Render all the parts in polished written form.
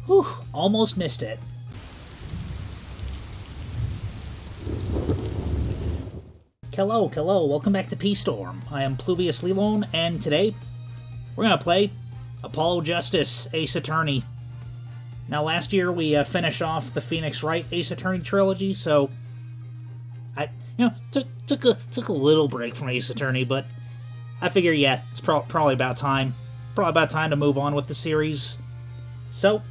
Whew, almost missed it. Hello, welcome back to P-Storm. I am Pluvius Lilon, and today we're gonna play Apollo Justice Ace Attorney. Now, last year we finished off the Phoenix Wright Ace Attorney trilogy, so I, took a little break from Ace Attorney, but I figure, yeah, it's probably about time. Probably about time to move on with the series. So,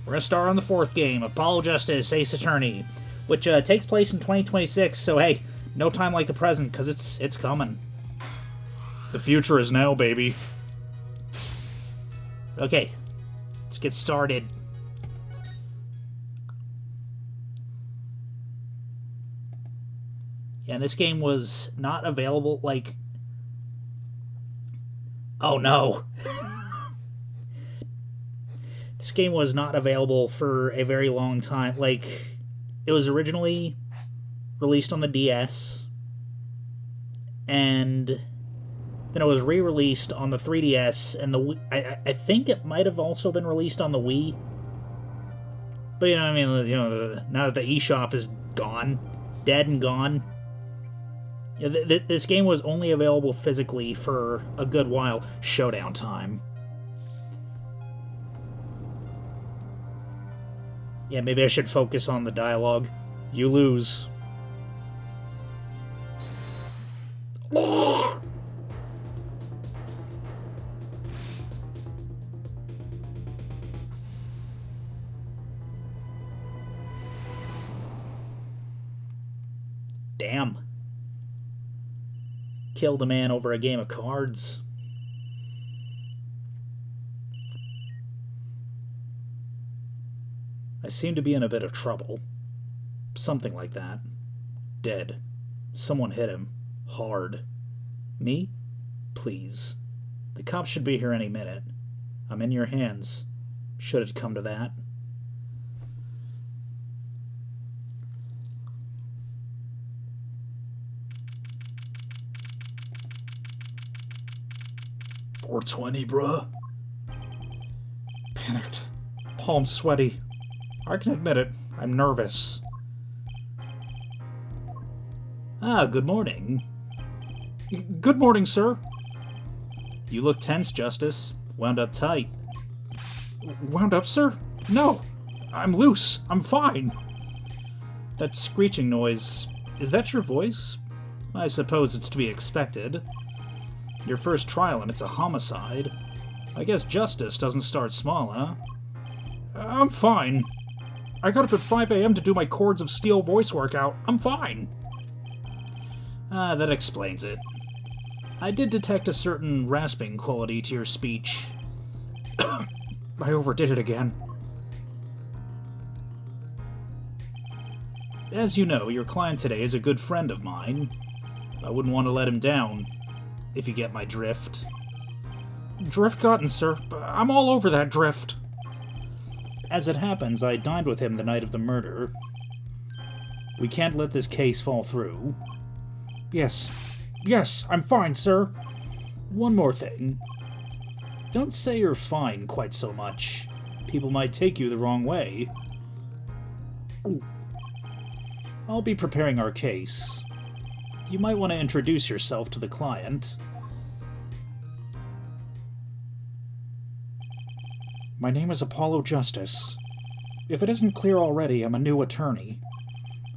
we're gonna start on the fourth game, Apollo Justice Ace Attorney, which takes place in 2026, so hey, no time like the present, because it's coming. The future is now, baby. Okay, let's get started. Yeah, and this game was not available, like... Oh no! This game was not available for a very long time. Like, it was originally released on the DS, and then it was re-released on the 3DS, and the Wii. I think it might have also been released on the Wii. But you know what I mean? Now that the eShop is gone, dead and gone, this game was only available physically for a good while. Showdown time. Yeah, maybe I should focus on the dialogue. You lose. Damn. Killed a man over a game of cards. I seem to be in a bit of trouble. Something like that. Dead. Someone hit him. Hard. Me? Please. The cops should be here any minute. I'm in your hands. Should it come to that. $420, bruh. Panicked. Palms sweaty. I can admit it. I'm nervous. Ah, good morning. Good morning, sir. You look tense, Justice. Wound up tight. Wound up, sir? No. I'm loose. I'm fine. That screeching noise, is that your voice? I suppose it's to be expected. Your first trial and it's a homicide. I guess justice doesn't start small, huh? I'm fine. I got up at 5 a.m. to do my Chords of Steel voice workout. I'm fine. Ah, that explains it. I did detect a certain rasping quality to your speech. I overdid it again. As you know, your client today is a good friend of mine. I wouldn't want to let him down, if you get my drift. Drift gotten, sir. I'm all over that drift. As it happens, I dined with him the night of the murder. We can't let this case fall through. Yes, I'm fine, sir. One more thing. Don't say you're fine quite so much. People might take you the wrong way. I'll be preparing our case. You might want to introduce yourself to the client. My name is Apollo Justice. If it isn't clear already, I'm a new attorney.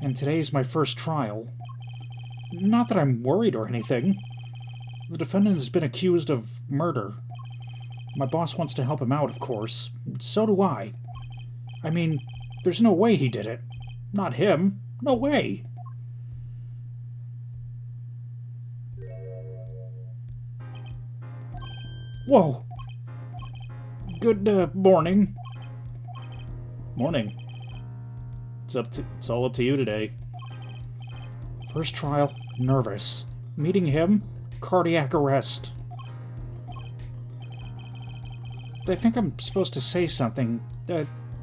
And today's my first trial. Not that I'm worried or anything. The defendant has been accused of murder. My boss wants to help him out, of course. So do I. I mean, there's no way he did it. Not him. No way. Whoa. Good morning. Morning. It's all up to you today. First trial, nervous. Meeting him, cardiac arrest. They think I'm supposed to say something.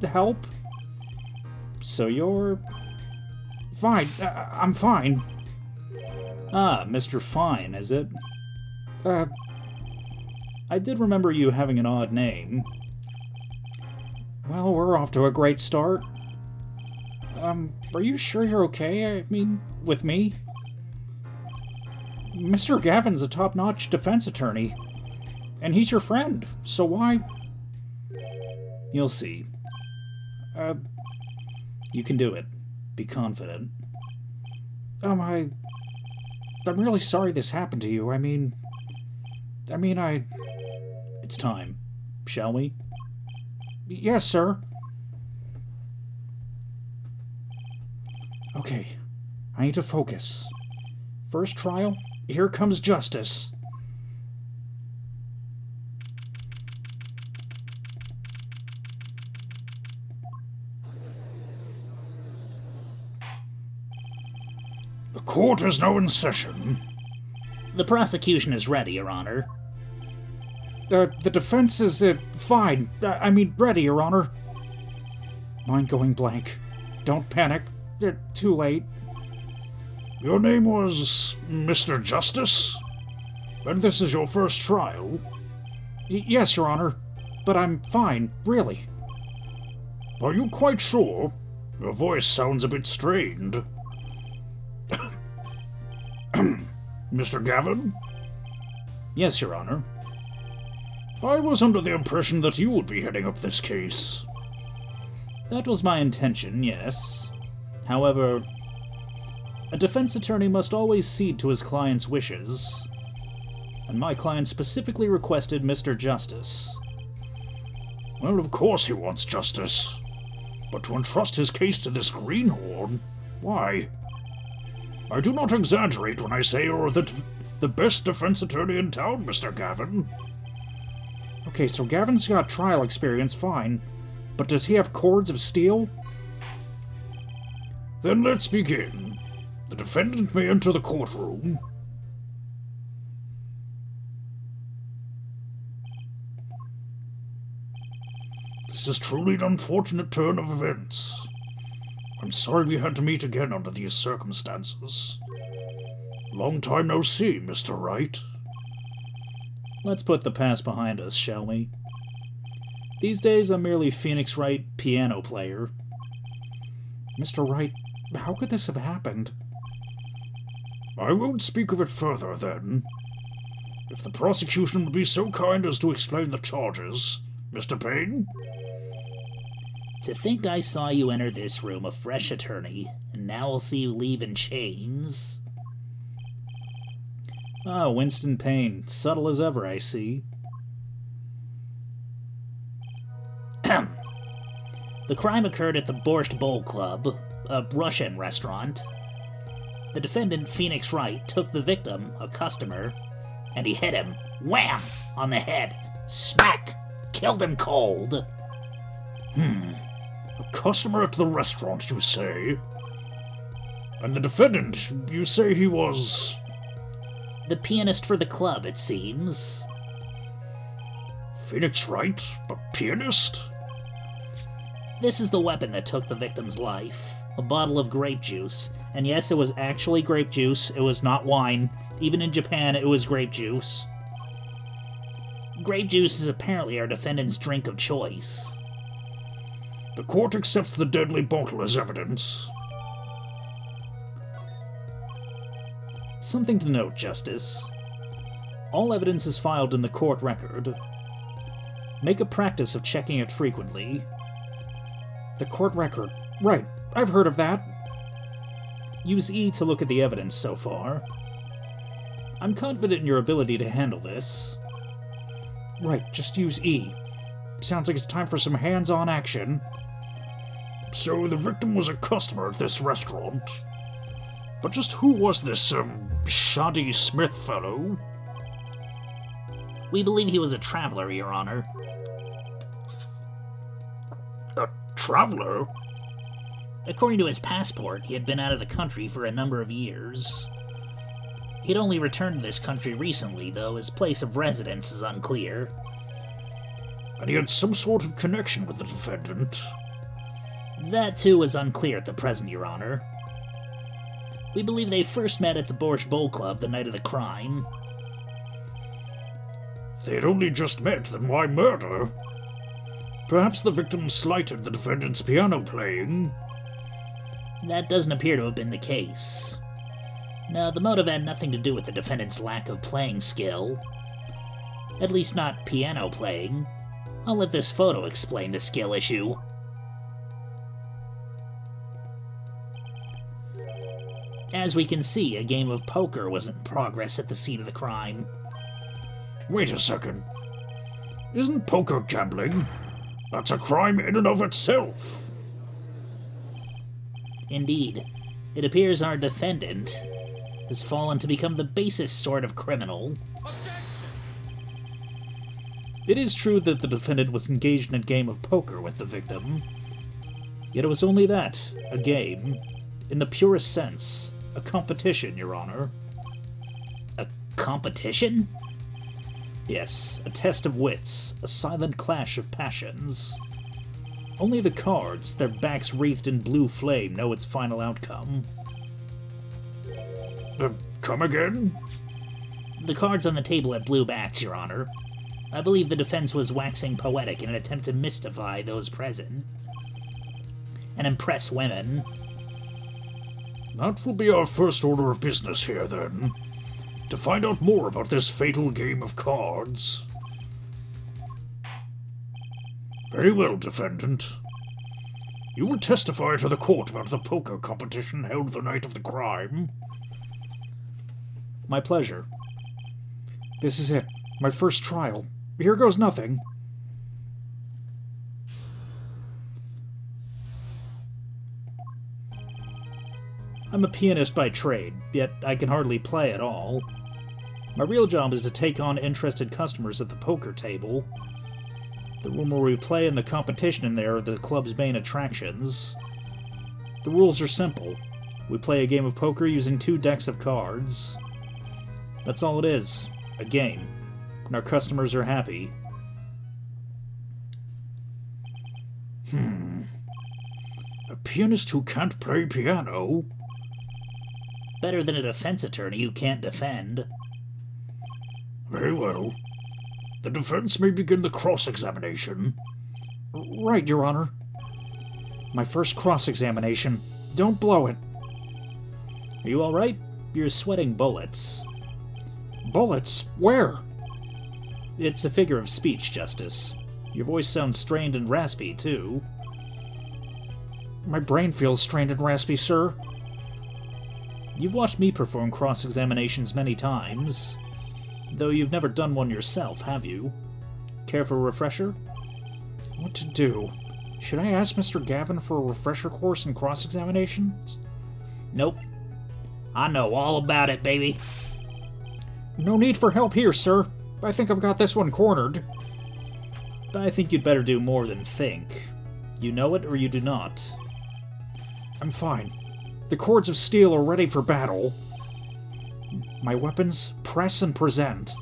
Help? So you're... Fine. I'm fine. Ah, Mr. Fine, is it? I did remember you having an odd name. Well, we're off to a great start. Are you sure you're okay? I mean, with me? Mr. Gavin's a top-notch defense attorney. And he's your friend, so why? You'll see. You can do it. Be confident. I'm really sorry this happened to you. I mean, It's time. Shall we? Yes, sir. Okay. I need to focus. First trial, here comes justice. The court is now in session. The prosecution is ready, Your Honor. The defense is, fine. Ready, Your Honor. Mind going blank. Don't panic. Too late. Your name was Mr. Justice? And this is your first trial? Yes, Your Honor. But I'm fine, really. Are you quite sure? Your voice sounds a bit strained. Mr. Gavin? Yes, Your Honor. I was under the impression that you would be heading up this case. That was my intention, yes. However, a defense attorney must always cede to his client's wishes. And my client specifically requested Mr. Justice. Well, of course he wants justice. But to entrust his case to this greenhorn? Why? I do not exaggerate when I say you're the best defense attorney in town, Mr. Gavin. Okay, so Gavin's got trial experience, fine. But does he have cords of steel? Then let's begin. The defendant may enter the courtroom. This is truly an unfortunate turn of events. I'm sorry we had to meet again under these circumstances. Long time no see, Mr. Wright. Let's put the past behind us, shall we? These days I'm merely Phoenix Wright, piano player. Mr. Wright, how could this have happened? I won't speak of it further, then. If the prosecution would be so kind as to explain the charges, Mr. Payne? To think I saw you enter this room a fresh attorney, and now I'll see you leave in chains. Ah, Winston Payne. Subtle as ever, I see. The crime occurred at the Borscht Bowl Club, a Russian restaurant. The defendant, Phoenix Wright, took the victim, a customer, and he hit him, wham, on the head. Smack! Killed him cold. A customer at the restaurant, you say? And the defendant, you say he was... The pianist for the club, it seems. Phoenix Wright? A pianist? This is the weapon that took the victim's life. A bottle of grape juice. And yes, it was actually grape juice. It was not wine. Even in Japan, it was grape juice. Grape juice is apparently our defendant's drink of choice. The court accepts the deadly bottle as evidence. Something to note, Justice. All evidence is filed in the court record. Make a practice of checking it frequently. The court record. Right, I've heard of that. Use E to look at the evidence so far. I'm confident in your ability to handle this. Right, just use E. Sounds like it's time for some hands-on action. So the victim was a customer at this restaurant. But just who was this, Shoddy Smith fellow? We believe he was a traveler, Your Honor. A traveler? According to his passport, he had been out of the country for a number of years. He'd only returned to this country recently, though his place of residence is unclear. And he had some sort of connection with the defendant? That, too, is unclear at the present, Your Honor. We believe they first met at the Borscht Bowl Club the night of the crime. If they had only just met, then why murder? Perhaps the victim slighted the defendant's piano playing. That doesn't appear to have been the case. No, the motive had nothing to do with the defendant's lack of playing skill. At least not piano playing. I'll let this photo explain the skill issue. As we can see, a game of poker was in progress at the scene of the crime. Wait a second. Isn't poker gambling? That's a crime in and of itself. Indeed, it appears our defendant has fallen to become the basest sort of criminal. It is true that the defendant was engaged in a game of poker with the victim. Yet it was only that, a game, in the purest sense, a competition, Your Honor. A competition? Yes, a test of wits, a silent clash of passions. Only the cards, their backs wreathed in blue flame, know its final outcome. Come again? The cards on the table had blue backs, Your Honor. I believe the defense was waxing poetic in an attempt to mystify those present. And impress women. That will be our first order of business here, then. To find out more about this fatal game of cards. Very well, defendant. You will testify to the court about the poker competition held the night of the crime. My pleasure. This is it. My first trial. Here goes nothing. I'm a pianist by trade, yet I can hardly play at all. My real job is to take on interested customers at the poker table. The room where we play and the competition in there are the club's main attractions. The rules are simple. We play a game of poker using 2 decks of cards. That's all it is. A game. And our customers are happy. A pianist who can't play piano? Better than a defense attorney who can't defend. Very well. The defense may begin the cross-examination. Right, Your Honor. My first cross-examination. Don't blow it. Are you alright? You're sweating bullets. Bullets? Where? It's a figure of speech, Justice. Your voice sounds strained and raspy, too. My brain feels strained and raspy, sir. You've watched me perform cross-examinations many times. Though you've never done one yourself, have you? Care for a refresher? What to do? Should I ask Mr. Gavin for a refresher course in cross-examinations? Nope. I know all about it, baby. No need for help here, sir. I think I've got this one cornered. But I think you'd better do more than think. You know it or you do not. I'm fine. The cords of steel are ready for battle. My weapons, press and present.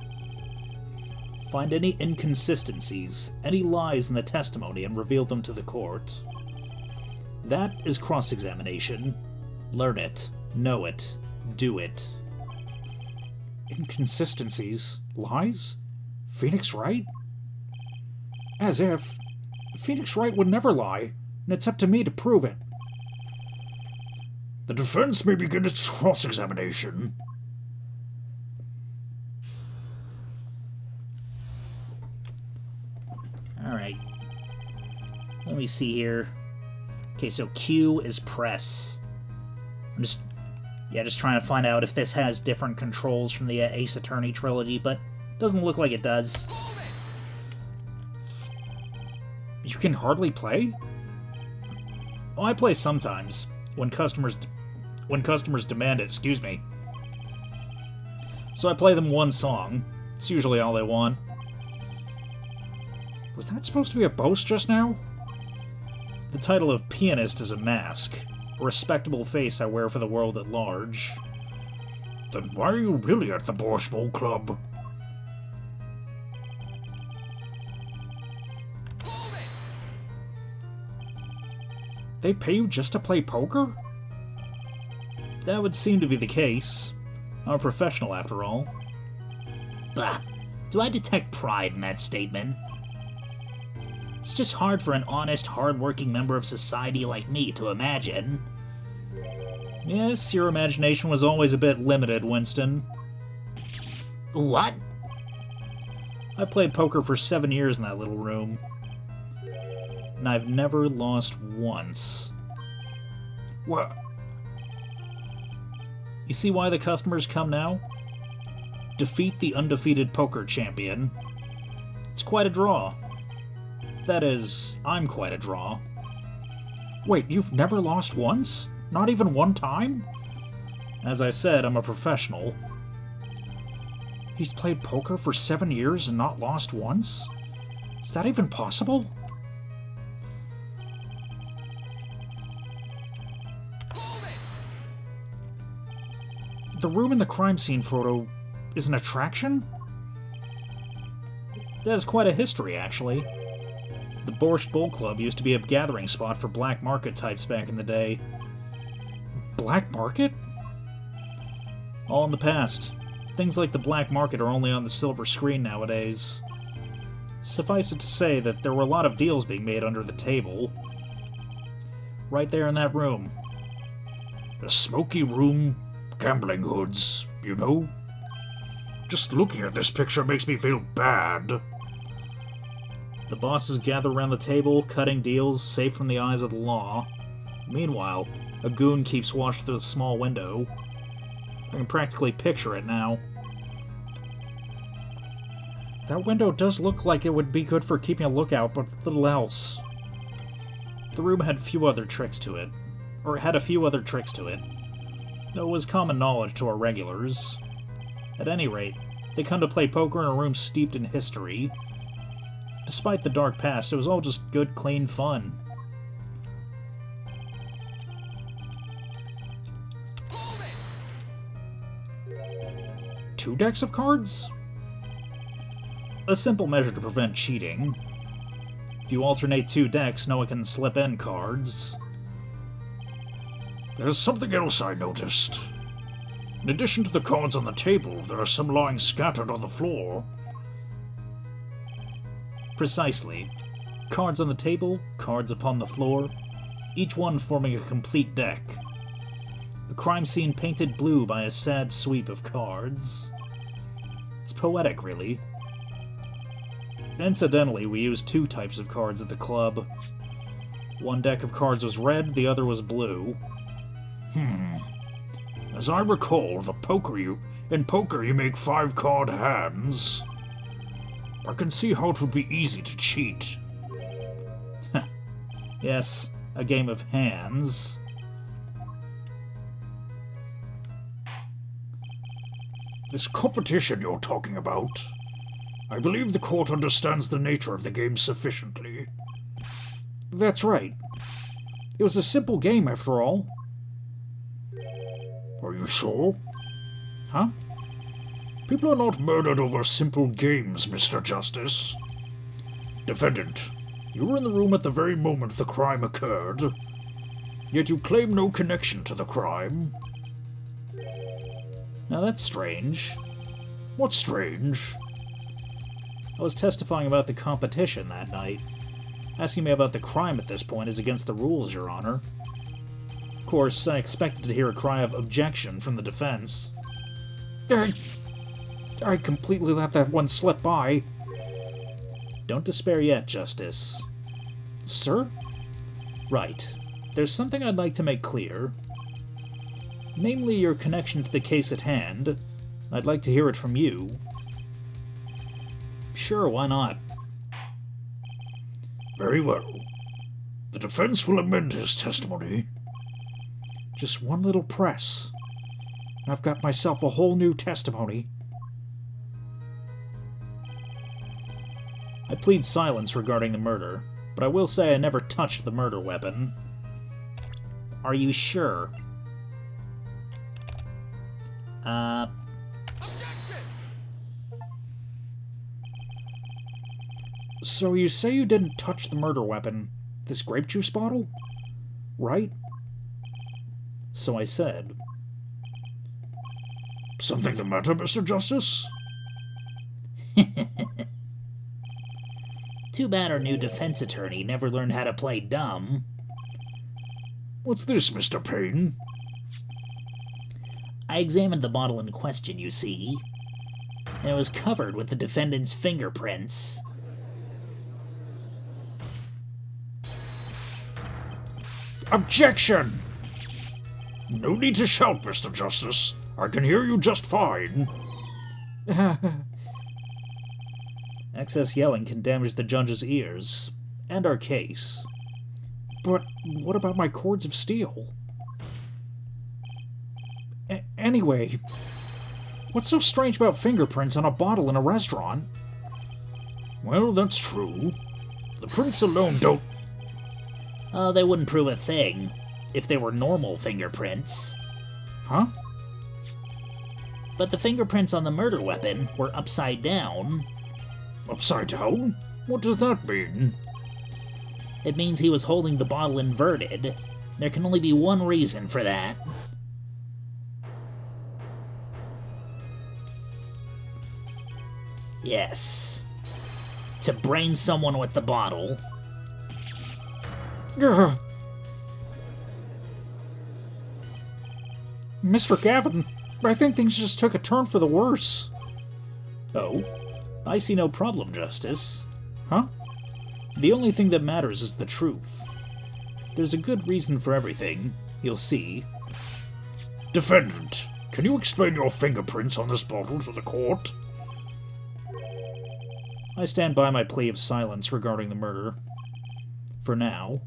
Find any inconsistencies, any lies in the testimony, and reveal them to the court. That is cross-examination. Learn it, know it, do it. Inconsistencies? Lies? Phoenix Wright? As if. Phoenix Wright would never lie, and it's up to me to prove it. The defense may begin its cross-examination. Alright. Let me see here. Okay, so Q is press. I'm just trying to find out if this has different controls from the Ace Attorney trilogy, but doesn't look like it does. You can hardly play? Oh, I play sometimes, when customers demand it, excuse me. So I play them one song. It's usually all they want. Was that supposed to be a boast just now? The title of pianist is a mask. A respectable face I wear for the world at large. Then why are you really at the Borschtall Club? They pay you just to play poker? That would seem to be the case. I'm a professional, after all. Bah! Do I detect pride in that statement? It's just hard for an honest, hard-working member of society like me to imagine. Yes, your imagination was always a bit limited, Winston. What? I played poker for 7 years in that little room, and I've never lost once. What? You see why the customers come now? Defeat the undefeated poker champion. It's quite a draw. That is, I'm quite a draw. Wait, you've never lost once? Not even one time? As I said, I'm a professional. He's played poker for 7 years and not lost once? Is that even possible? The room in the crime scene photo is an attraction? It has quite a history, actually. The Borscht Bowl Club used to be a gathering spot for black market types back in the day. Black market? All in the past. Things like the black market are only on the silver screen nowadays. Suffice it to say that there were a lot of deals being made under the table. Right there in that room. A smoky room, gambling hoods, you know? Just looking at this picture makes me feel bad. The bosses gather around the table, cutting deals, safe from the eyes of the law. Meanwhile, a goon keeps watch through the small window. I can practically picture it now. That window does look like it would be good for keeping a lookout, but little else. The room had a few other tricks to it. Though it was common knowledge to our regulars. At any rate, they come to play poker in a room steeped in history. Despite the dark past, it was all just good, clean fun. Two decks of cards? A simple measure to prevent cheating. If you alternate 2 decks, no one can slip in cards. There's something else I noticed. In addition to the cards on the table, there are some lying scattered on the floor. Precisely. Cards on the table, cards upon the floor, each one forming a complete deck. A crime scene painted blue by a sad sweep of cards. It's poetic, really. Incidentally, we used 2 types of cards at the club. One deck of cards was red, the other was blue. As I recall, in poker you make 5-card hands. I can see how it would be easy to cheat. Yes, a game of hands. This competition you're talking about, I believe the court understands the nature of the game sufficiently. That's right. It was a simple game, after all. Are you sure? Huh? People are not murdered over simple games, Mr. Justice. Defendant, you were in the room at the very moment the crime occurred, yet you claim no connection to the crime. Now that's strange. What's strange? I was testifying about the competition that night. Asking me about the crime at this point is against the rules, Your Honor. Of course, I expected to hear a cry of objection from the defense. I completely let that one slip by. Don't despair yet, Justice. Sir? Right. There's something I'd like to make clear. Namely, your connection to the case at hand. I'd like to hear it from you. Sure, why not? Very well. The defense will amend his testimony. Just one little press. I've got myself a whole new testimony. I plead silence regarding the murder, but I will say I never touched the murder weapon. Are you sure? So you say you didn't touch the murder weapon, this grape juice bottle? Right? So I said. Something the matter, Mr. Justice? Too bad our new defense attorney never learned how to play dumb. What's this, Mr. Payne? I examined the bottle in question, you see, and it was covered with the defendant's fingerprints. Objection! No need to shout, Mr. Justice. I can hear you just fine. Excess yelling can damage the judge's ears, and our case. But what about my cords of steel? Anyway, what's so strange about fingerprints on a bottle in a restaurant? Well, that's true. The prints alone don't... Oh, they wouldn't prove a thing if they were normal fingerprints. Huh? But the fingerprints on the murder weapon were upside down. Upside down? What does that mean? It means he was holding the bottle inverted. There can only be one reason for that. Yes. To brain someone with the bottle. Mr. Gavin, I think things just took a turn for the worse. Oh? I see no problem, Justice. Huh? The only thing that matters is the truth. There's a good reason for everything, you'll see. Defendant, can you explain your fingerprints on this bottle to the court? I stand by my plea of silence regarding the murder. For now.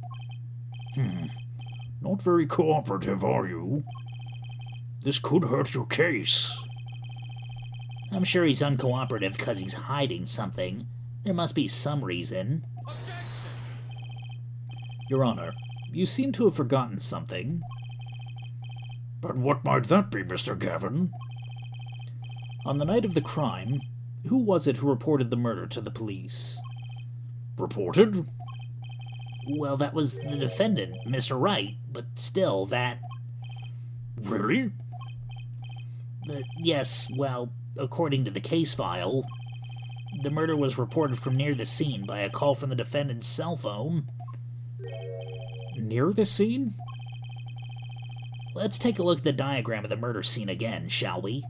Not very cooperative, are you? This could hurt your case. I'm sure he's uncooperative because he's hiding something. There must be some reason. Your Honor, you seem to have forgotten something. But what might that be, Mr. Gavin? On the night of the crime, who was it who reported the murder to the police? Reported? Well, that was the defendant, Mr. Wright, but still, that... Really? Yes, well, according to the case file, the murder was reported from near the scene by a call from the defendant's cell phone. Near the scene? Let's take a look at the diagram of the murder scene again, shall we?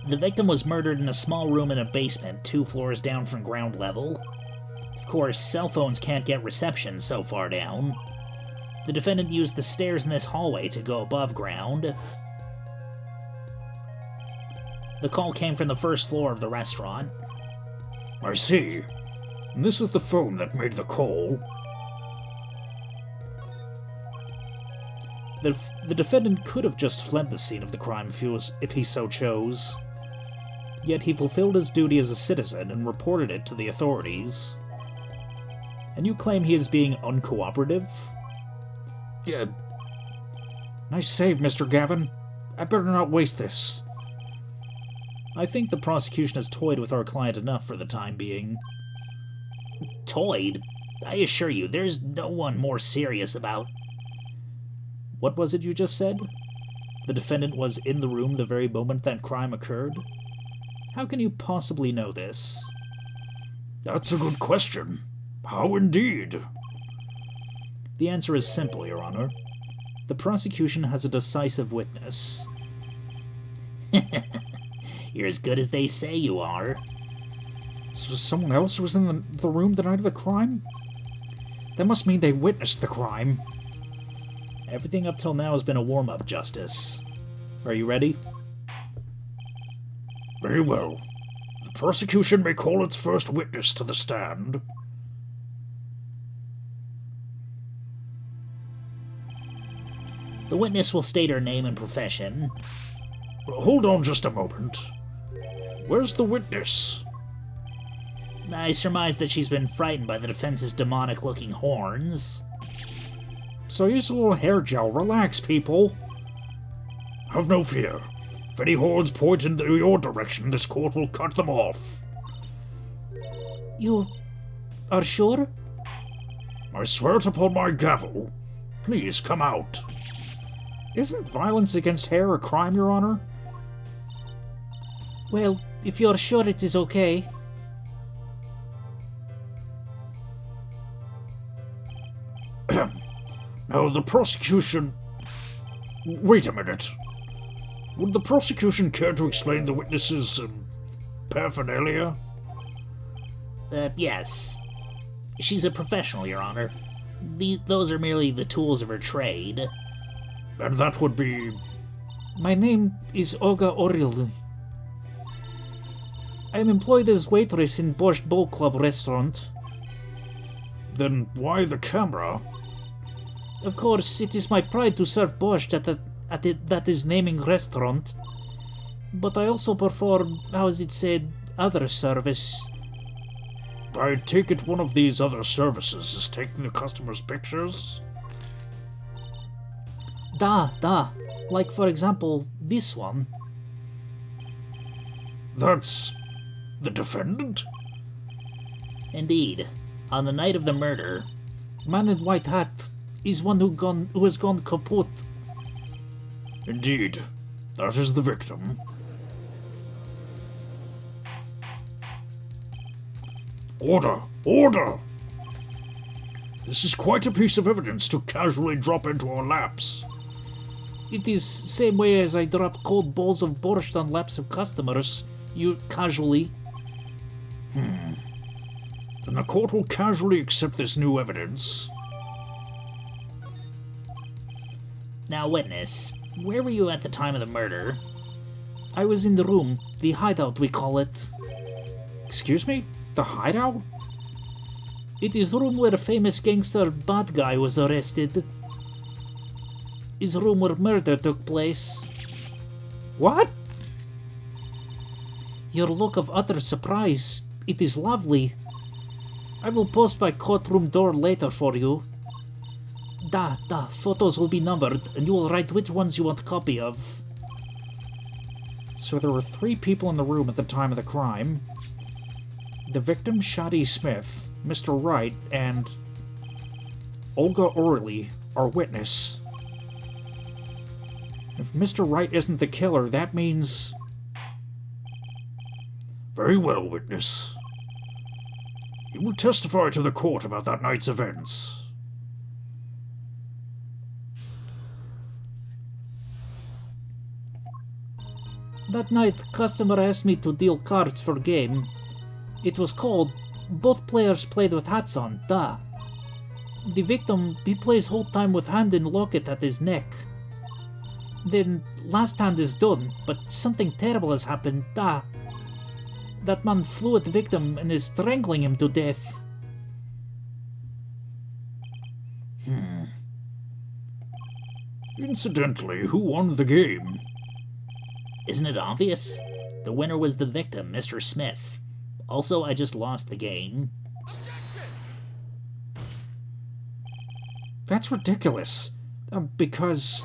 The victim was murdered in a small room in a basement 2 floors down from ground level. Of course, cell phones can't get reception so far down. The defendant used the stairs in this hallway to go above ground. The call came from the first floor of the restaurant. I see. And this is the phone that made the call. The defendant could have just fled the scene of the crime if he so chose. Yet he fulfilled his duty as a citizen and reported it to the authorities. And you claim he is being uncooperative? Yeah. Nice save, Mr. Gavin. I better not waste this. I think the prosecution has toyed with our client enough for the time being. Toyed? I assure you, there's no one more serious about... What was it you just said? The defendant was in the room the very moment that crime occurred? How can you possibly know this? That's a good question. How indeed? The answer is simple, Your Honor. The prosecution has a decisive witness. You're as good as they say you are. So someone else was in the room the night of the crime? That must mean they witnessed the crime. Everything up till now has been a warm-up, Justice. Are you ready? Very well. The prosecution may call its first witness to the stand. The witness will state her name and profession. Hold on just a moment. Where's the witness? I surmise that she's been frightened by the defense's demonic-looking horns. So use a little hair gel. Relax, people. Have no fear. If any horns point in your direction, this court will cut them off. You are sure? I swear it upon my gavel. Please come out. Isn't violence against hair a crime, Your Honor? Well, if you're sure it is okay. Now, the prosecution... Wait a minute. Would the prosecution care to explain the witness's paraphernalia? Yes. She's a professional, Your Honor. Those are merely the tools of her trade. And that would be... My name is Olga Oril. I am employed as waitress in Borscht Bowl Club restaurant. Then why the camera? Of course, it is my pride to serve borscht at that is naming restaurant. But I also perform, how is it said, other service. I take it one of these other services is taking the customers' pictures? Da. Like, for example, this one. That's... the defendant? Indeed. On the night of the murder... Man in white hat is one who has gone kaput. Indeed. That is the victim. Order! Order! This is quite a piece of evidence to casually drop into our laps. It is same way as I drop cold bowls of borscht on laps of customers, you casually. Then the court will casually accept this new evidence. Now, witness, where were you at the time of the murder? I was in the room, the hideout we call it. Excuse me? The hideout? It is room where a famous gangster bad guy was arrested. Is room where murder took place. What? Your look of utter surprise. It is lovely. I will post my courtroom door later for you. Da, photos will be numbered, and you will write which ones you want copy of. So there were 3 people in the room at the time of the crime. The victim, Shadi Smith, Mr. Wright, and Olga Orley, our witness. If Mr. Wright isn't the killer, that means... Very well, witness. You will testify to the court about that night's events. That night, customer asked me to deal cards for game. It was cold. Both players played with hats on, da. The victim, he plays whole time with hand in locket at his neck. Then, last hand is done, but something terrible has happened, da. That man flew at the victim and is strangling him to death. Incidentally, who won the game? Isn't it obvious? The winner was the victim, Mr. Smith. Also, I just lost the game. That's ridiculous. Because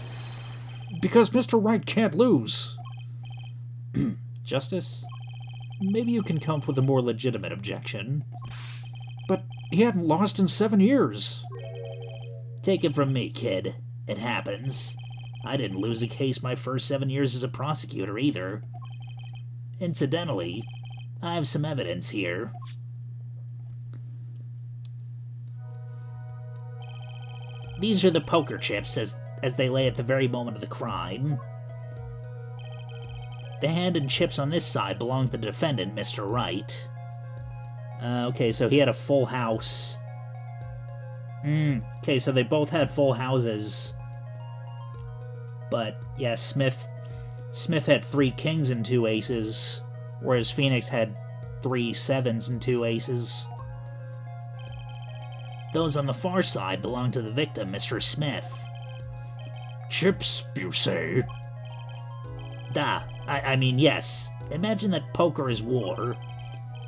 Mr. Wright can't lose. Justice? Maybe you can come up with a more legitimate objection. But he hadn't lost in 7 years. Take it from me, kid. It happens. I didn't lose a case my first 7 years as a prosecutor either. Incidentally, I have some evidence here. These are the poker chips as they lay at the very moment of the crime. The hand and chips on this side belong to the defendant, Mr. Wright. Okay, so he had a full house. Okay, so they both had full houses. But, yeah, Smith had 3 kings and 2 aces, whereas Phoenix had 3 sevens and 2 aces. Those on the far side belong to the victim, Mr. Smith. Chips, you say? I mean, yes. Imagine that poker is war.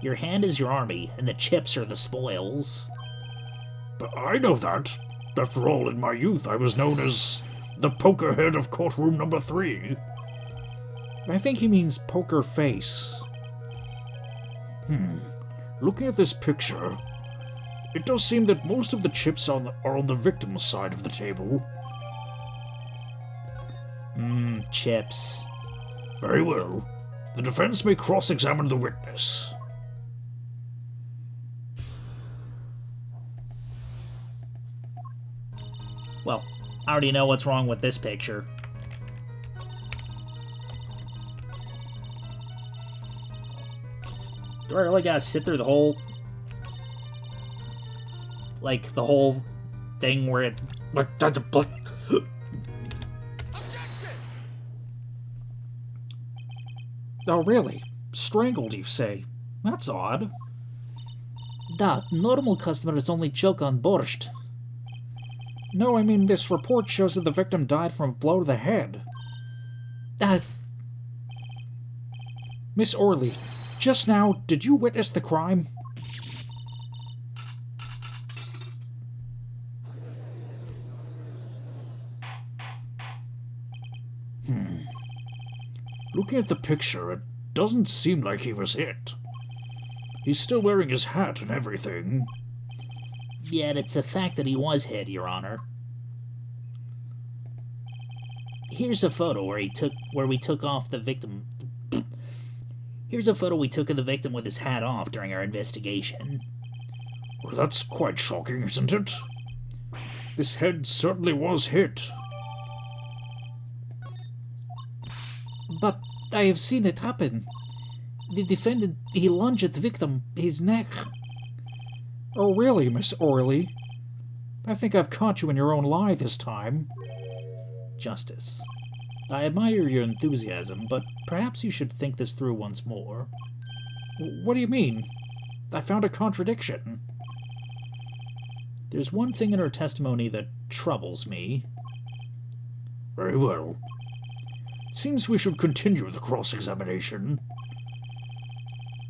Your hand is your army, and the chips are the spoils. But I know that. After all, in my youth, I was known as the poker head of courtroom number 3. I think he means poker face. Looking at this picture, it does seem that most of the chips are on the victim's side of the table. Chips. Very well. The defense may cross-examine the witness. Well, I already know what's wrong with this picture. Do I really gotta sit through the whole... like, the whole thing where it... Oh, really? Strangled, you say? That's odd. Da, normal customers only choke on borscht. No, I mean, this report shows that the victim died from a blow to the head. Miss Orley, just now, did you witness the crime? Looking at the picture, it doesn't seem like he was hit. He's still wearing his hat and everything. Yet it's a fact that he was hit, Your Honor. Here's a photo where we took off the victim. Here's a photo we took of the victim with his hat off during our investigation. Well, that's quite shocking, isn't it? This head certainly was hit. But I have seen it happen. The defendant, he lunged at the victim, his neck. Oh, really, Miss Orley? I think I've caught you in your own lie this time. Justice. I admire your enthusiasm, but perhaps you should think this through once more. What do you mean? I found a contradiction. There's one thing in her testimony that troubles me. Very well. It seems we should continue the cross-examination.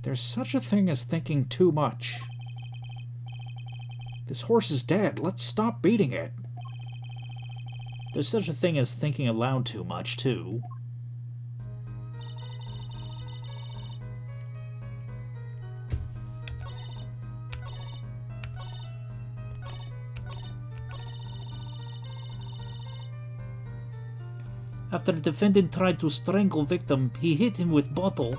There's such a thing as thinking too much. This horse is dead. Let's stop beating it. There's such a thing as thinking aloud too much, too. After the defendant tried to strangle victim, he hit him with bottle.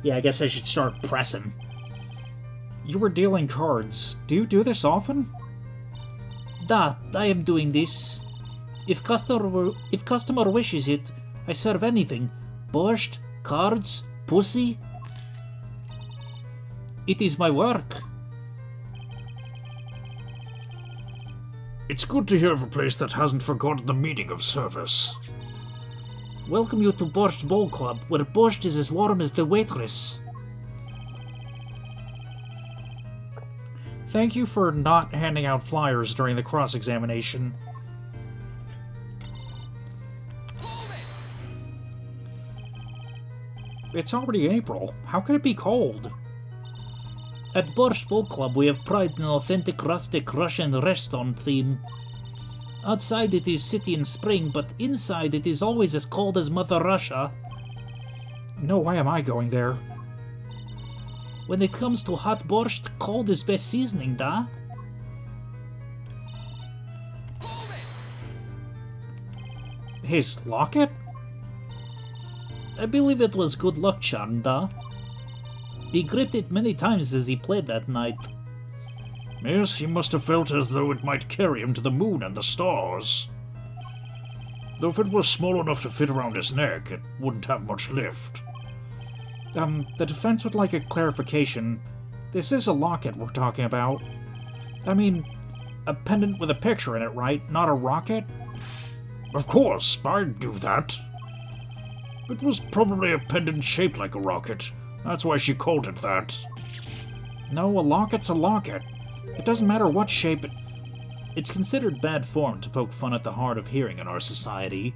Yeah, I guess I should start pressing. You were dealing cards. Do you do this often? Da, I am doing this. If customer wishes it, I serve anything. Borscht, cards, pussy. It is my work. It's good to hear of a place that hasn't forgotten the meaning of service. Welcome you to Borscht Bowl Club, where borscht is as warm as the waitress. Thank you for not handing out flyers during the cross-examination. It's already April. How could it be cold? At Borscht Bowl Club, we have pride in an authentic rustic Russian restaurant theme. Outside it is city in spring, but inside it is always as cold as Mother Russia. No way am I going there. When it comes to hot borscht, cold is best seasoning, da? His locket? I believe it was good luck charm, da. He gripped it many times as he played that night. Yes, he must have felt as though it might carry him to the moon and the stars. Though if it was small enough to fit around his neck, it wouldn't have much lift. The defense would like a clarification. This is a locket we're talking about. I mean, a pendant with a picture in it, right? Not a rocket? Of course, I'd do that. It was probably a pendant shaped like a rocket. That's why she called it that. No, a locket's a locket. It doesn't matter what shape it... It's considered bad form to poke fun at the hard of hearing in our society.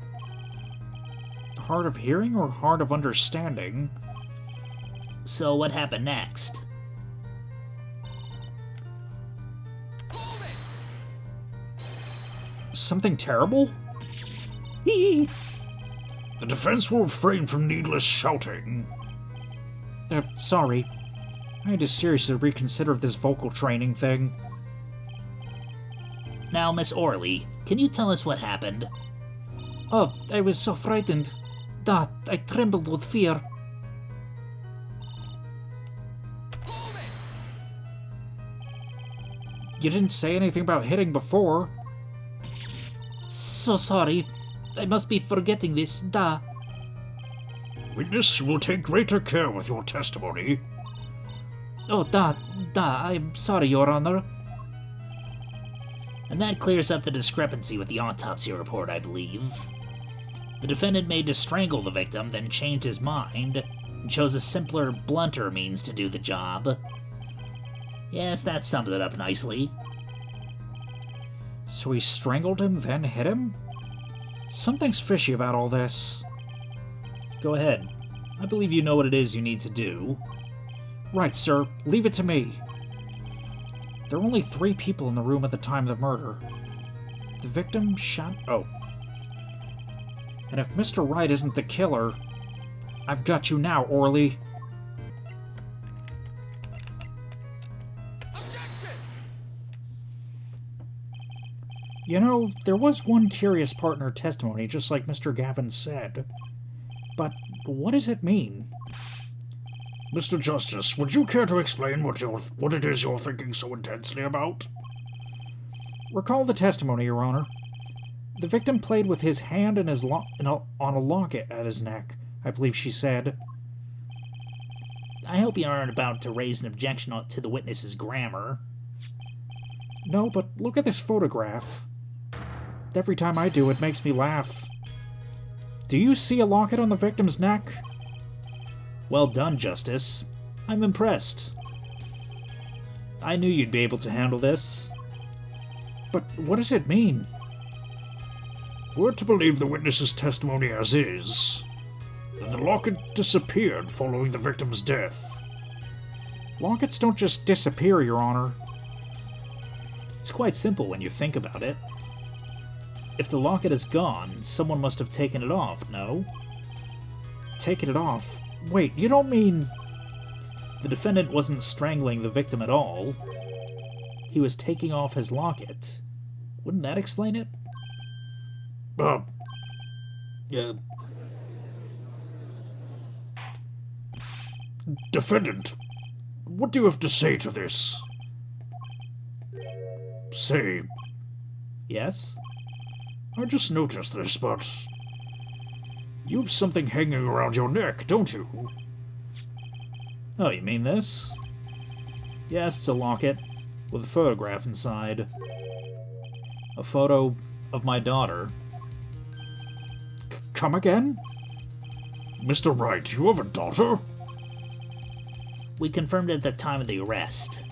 Hard of hearing or hard of understanding? So what happened next? Something terrible? Hee. The defense will refrain from needless shouting. Sorry. I had to seriously reconsider this vocal training thing. Now, Miss Orley, can you tell us what happened? Oh, I was so frightened. I trembled with fear. You didn't say anything about hitting before. So sorry. I must be forgetting this. Witness will take greater care with your testimony. Oh, I'm sorry, Your Honor. And that clears up the discrepancy with the autopsy report, I believe. The defendant made to strangle the victim, then changed his mind, and chose a simpler, blunter means to do the job. Yes, that sums it up nicely. So he strangled him, then hit him? Something's fishy about all this. Go ahead. I believe you know what it is you need to do. Right, sir. Leave it to me. There were only 3 people in the room at the time of the murder. The victim shot... Oh. And if Mr. Wright isn't the killer, I've got you now, Orley. You know, there was one curious part in her testimony, just like Mr. Gavin said. But what does it mean? Mr. Justice, would you care to explain what it is you're thinking so intensely about? Recall the testimony, Your Honor. The victim played with his hand and on a locket at his neck, I believe she said. I hope you aren't about to raise an objection to the witness's grammar. No, but look at this photograph. Every time I do, it makes me laugh. Do you see a locket on the victim's neck? Well done, Justice. I'm impressed. I knew you'd be able to handle this. But what does it mean? If we're to believe the witness's testimony as is, then the locket disappeared following the victim's death. Lockets don't just disappear, Your Honor. It's quite simple when you think about it. If the locket is gone, someone must have taken it off, no? Taken it off? Wait, you don't mean... The defendant wasn't strangling the victim at all. He was taking off his locket. Wouldn't that explain it? Defendant, what do you have to say to this? Say, Yes? I just noticed this, but you've something hanging around your neck, don't you? Oh, you mean this? Yes, it's a locket with a photograph inside. A photo of my daughter. Come again? Mr. Wright, you have a daughter? We confirmed it at the time of the arrest.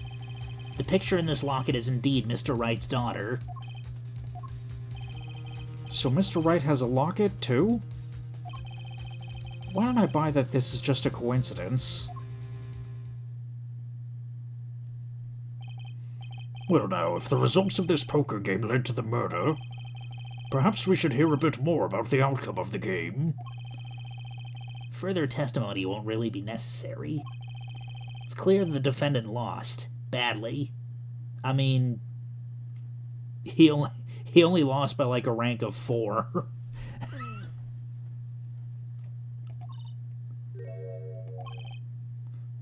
The picture in this locket is indeed Mr. Wright's daughter. So Mr. Wright has a locket, too? Why don't I buy that this is just a coincidence? Well now, if the results of this poker game led to the murder, perhaps we should hear a bit more about the outcome of the game. Further testimony won't really be necessary. It's clear the defendant lost. Badly. I mean... He only lost by like a rank of 4.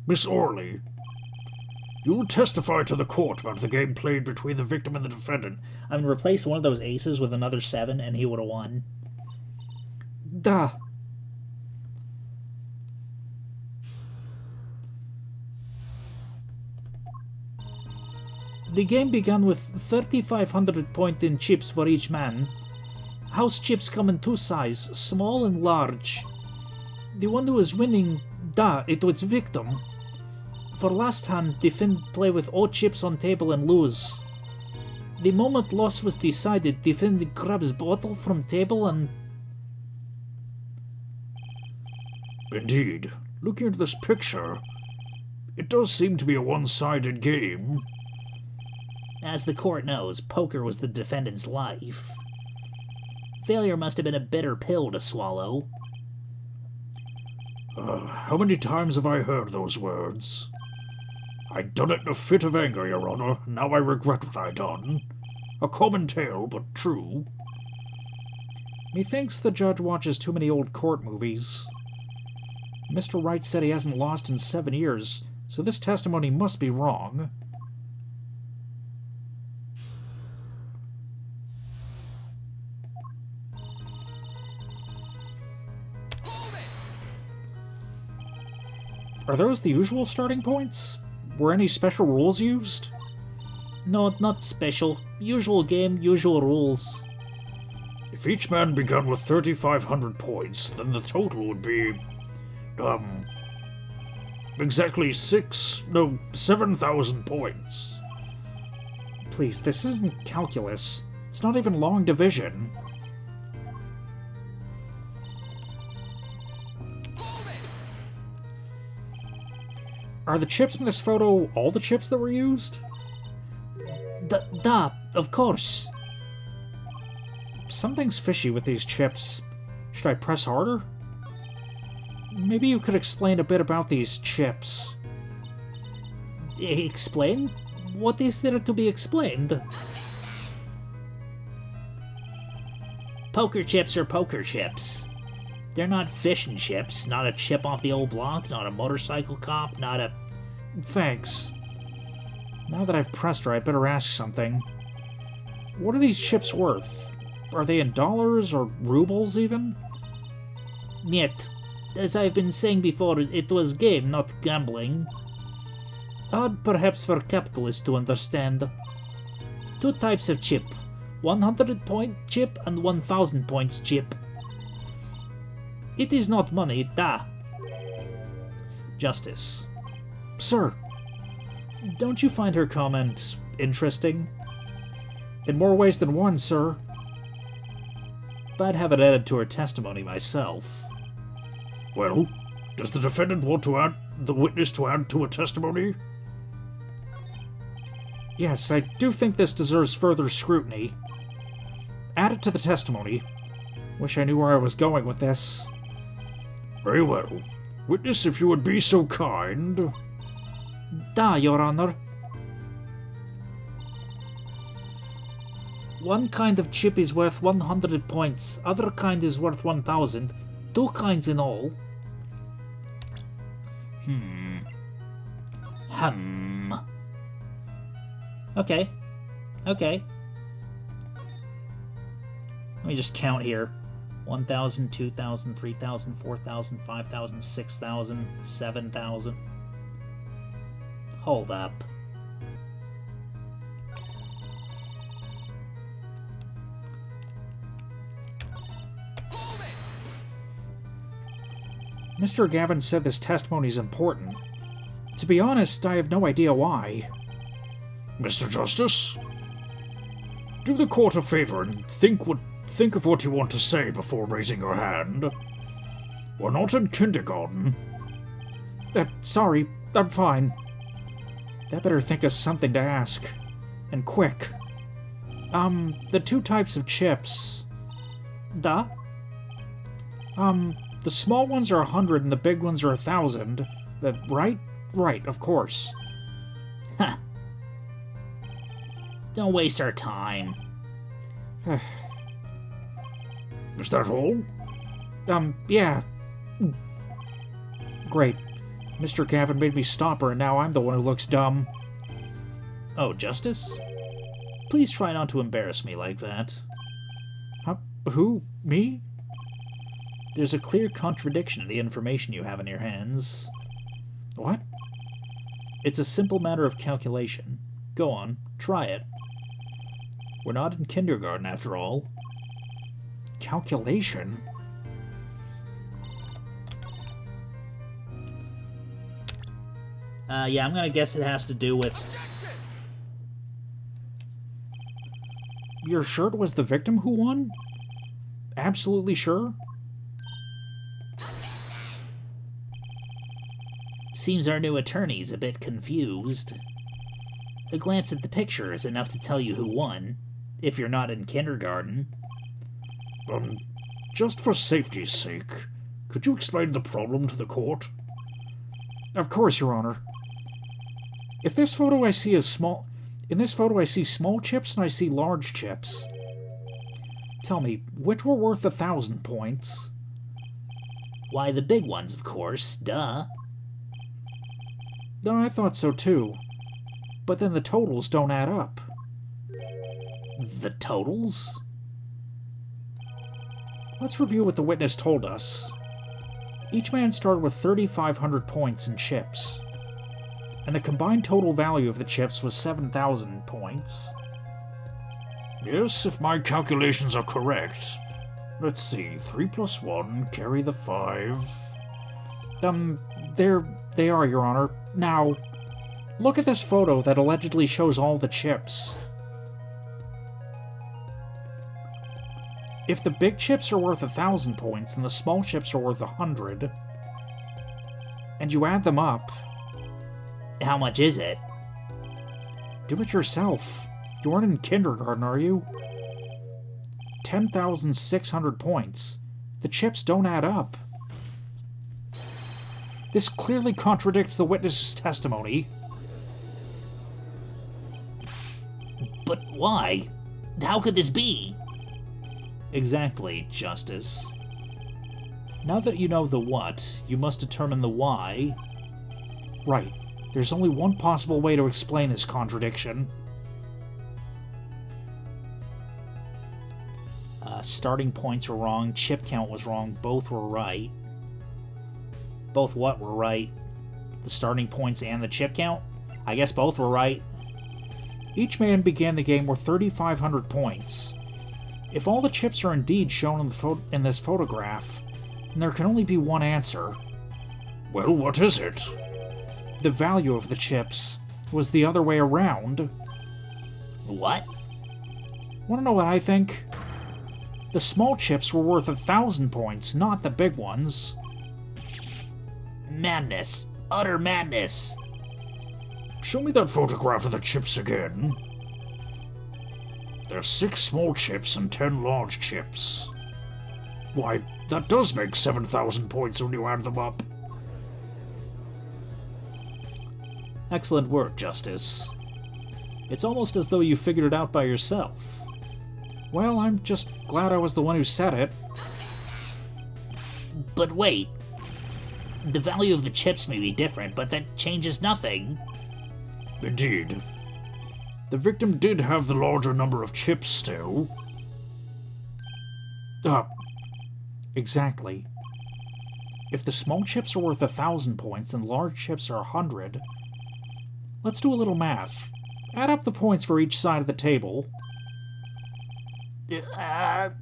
Miss Orley, you will testify to the court about the game played between the victim and the defendant. I'm gonna replace one of those aces with another 7 and he would have won. Duh. The game began with 3,500 points in chips for each man. House chips come in 2 sizes, small and large. The one who is winning, it was victim. For last hand, defendant play with all chips on table and lose. The moment loss was decided, defendant grabs bottle from table and... Indeed, looking at this picture, it does seem to be a one-sided game. As the court knows, poker was the defendant's life. Failure must have been a bitter pill to swallow. How many times have I heard those words? I done it in a fit of anger, Your Honor, and now I regret what I done. A common tale, but true. Methinks the judge watches too many old court movies. Mr. Wright said he hasn't lost in 7 years, so this testimony must be wrong. Are those the usual starting points? Were any special rules used? No, not special. Usual game, usual rules. If each man began with 3,500 points, then the total would be, exactly 7,000 points. Please, this isn't calculus. It's not even long division. Are the chips in this photo all the chips that were used? Duh, of course. Something's fishy with these chips. Should I press harder? Maybe you could explain a bit about these chips. Explain? What is there to be explained? Poker chips are poker chips. They're not fish and chips, not a chip off the old block, not a motorcycle cop, not a... Thanks. Now that I've pressed her, I better ask something. What are these chips worth? Are they in dollars or rubles even? Niet. As I've been saying before, it was game, not gambling. Odd perhaps for capitalists to understand. 2 types of chip. 100-point chip and 1,000 points chip. It is not money, da. Justice. Sir, don't you find her comment interesting? In more ways than one, sir. I'd have it added to her testimony myself. Well, does the defendant want the witness to add to a testimony? Yes, I do think this deserves further scrutiny. Add it to the testimony. Wish I knew where I was going with this. Very well. Witness, if you would be so kind. Da, Your Honor. One kind of chip is worth 100 points, other kind is worth 1,000. 2 kinds in all. Okay. Let me just count here. 1,000, 2,000, 3,000, 4,000, 5,000, 6,000, 7,000. Hold up. Mr. Gavin said this testimony is important. To be honest, I have no idea why. Mr. Justice? Do the court a favor and think of what you want to say before raising your hand. We're not in kindergarten. Sorry, I'm fine. I better think of something to ask. And quick. The 2 types of chips. Da? The small ones are 100 and the big ones are 1,000. Right? Right, of course. Huh. Don't waste our time. Is that all? Yeah. Great. Mr. Gavin made me stop her and now I'm the one who looks dumb. Oh, Justice? Please try not to embarrass me like that. Huh? Who? Me? There's a clear contradiction in the information you have in your hands. What? It's a simple matter of calculation. Go on, try it. We're not in kindergarten after all. Calculation? Yeah, I'm gonna guess it has to do with... You're sure it was the victim who won? Absolutely sure? Seems our new attorney's a bit confused. A glance at the picture is enough to tell you who won, if you're not in kindergarten. Just for safety's sake, could you explain the problem to the court? Of course, Your Honor. If this photo I see is small... In this photo I see small chips and I see large chips. Tell me, which were worth 1,000 points? Why, the big ones, of course. Duh. No, I thought so too. But then the totals don't add up. The totals? Let's review what the witness told us. Each man started with 3,500 points in chips, and the combined total value of the chips was 7,000 points. Yes, if my calculations are correct. Let's see, 3 plus 1, carry the 5. There they are, Your Honor. Now, look at this photo that allegedly shows all the chips. If the big chips are worth 1,000 points and the small chips are worth 100, and you add them up... How much is it? Do it yourself. You aren't in kindergarten, are you? 10,600 points. The chips don't add up. This clearly contradicts the witness's testimony. But why? How could this be? Exactly, Justice. Now that you know the what, you must determine the why. Right. There's only one possible way to explain this contradiction. Starting points were wrong, chip count was wrong, both were right. Both what were right? The starting points and the chip count? I guess both were right. Each man began the game with 3,500 points. If all the chips are indeed shown in this photograph, then there can only be one answer. Well, what is it? The value of the chips was the other way around. What? Want to know what I think? The small chips were worth 1,000 points, not the big ones. Madness. Utter madness. Show me that photograph of the chips again. There's 6 small chips and 10 large chips. Why, that does make 7,000 points when you add them up. Excellent work, Justice. It's almost as though you figured it out by yourself. Well, I'm just glad I was the one who said it. But wait. The value of the chips may be different, but that changes nothing. Indeed. The victim did have the larger number of chips still. Exactly. If the small chips are worth 1,000 points and large chips are 100, let's do a little math. Add up the points for each side of the table. The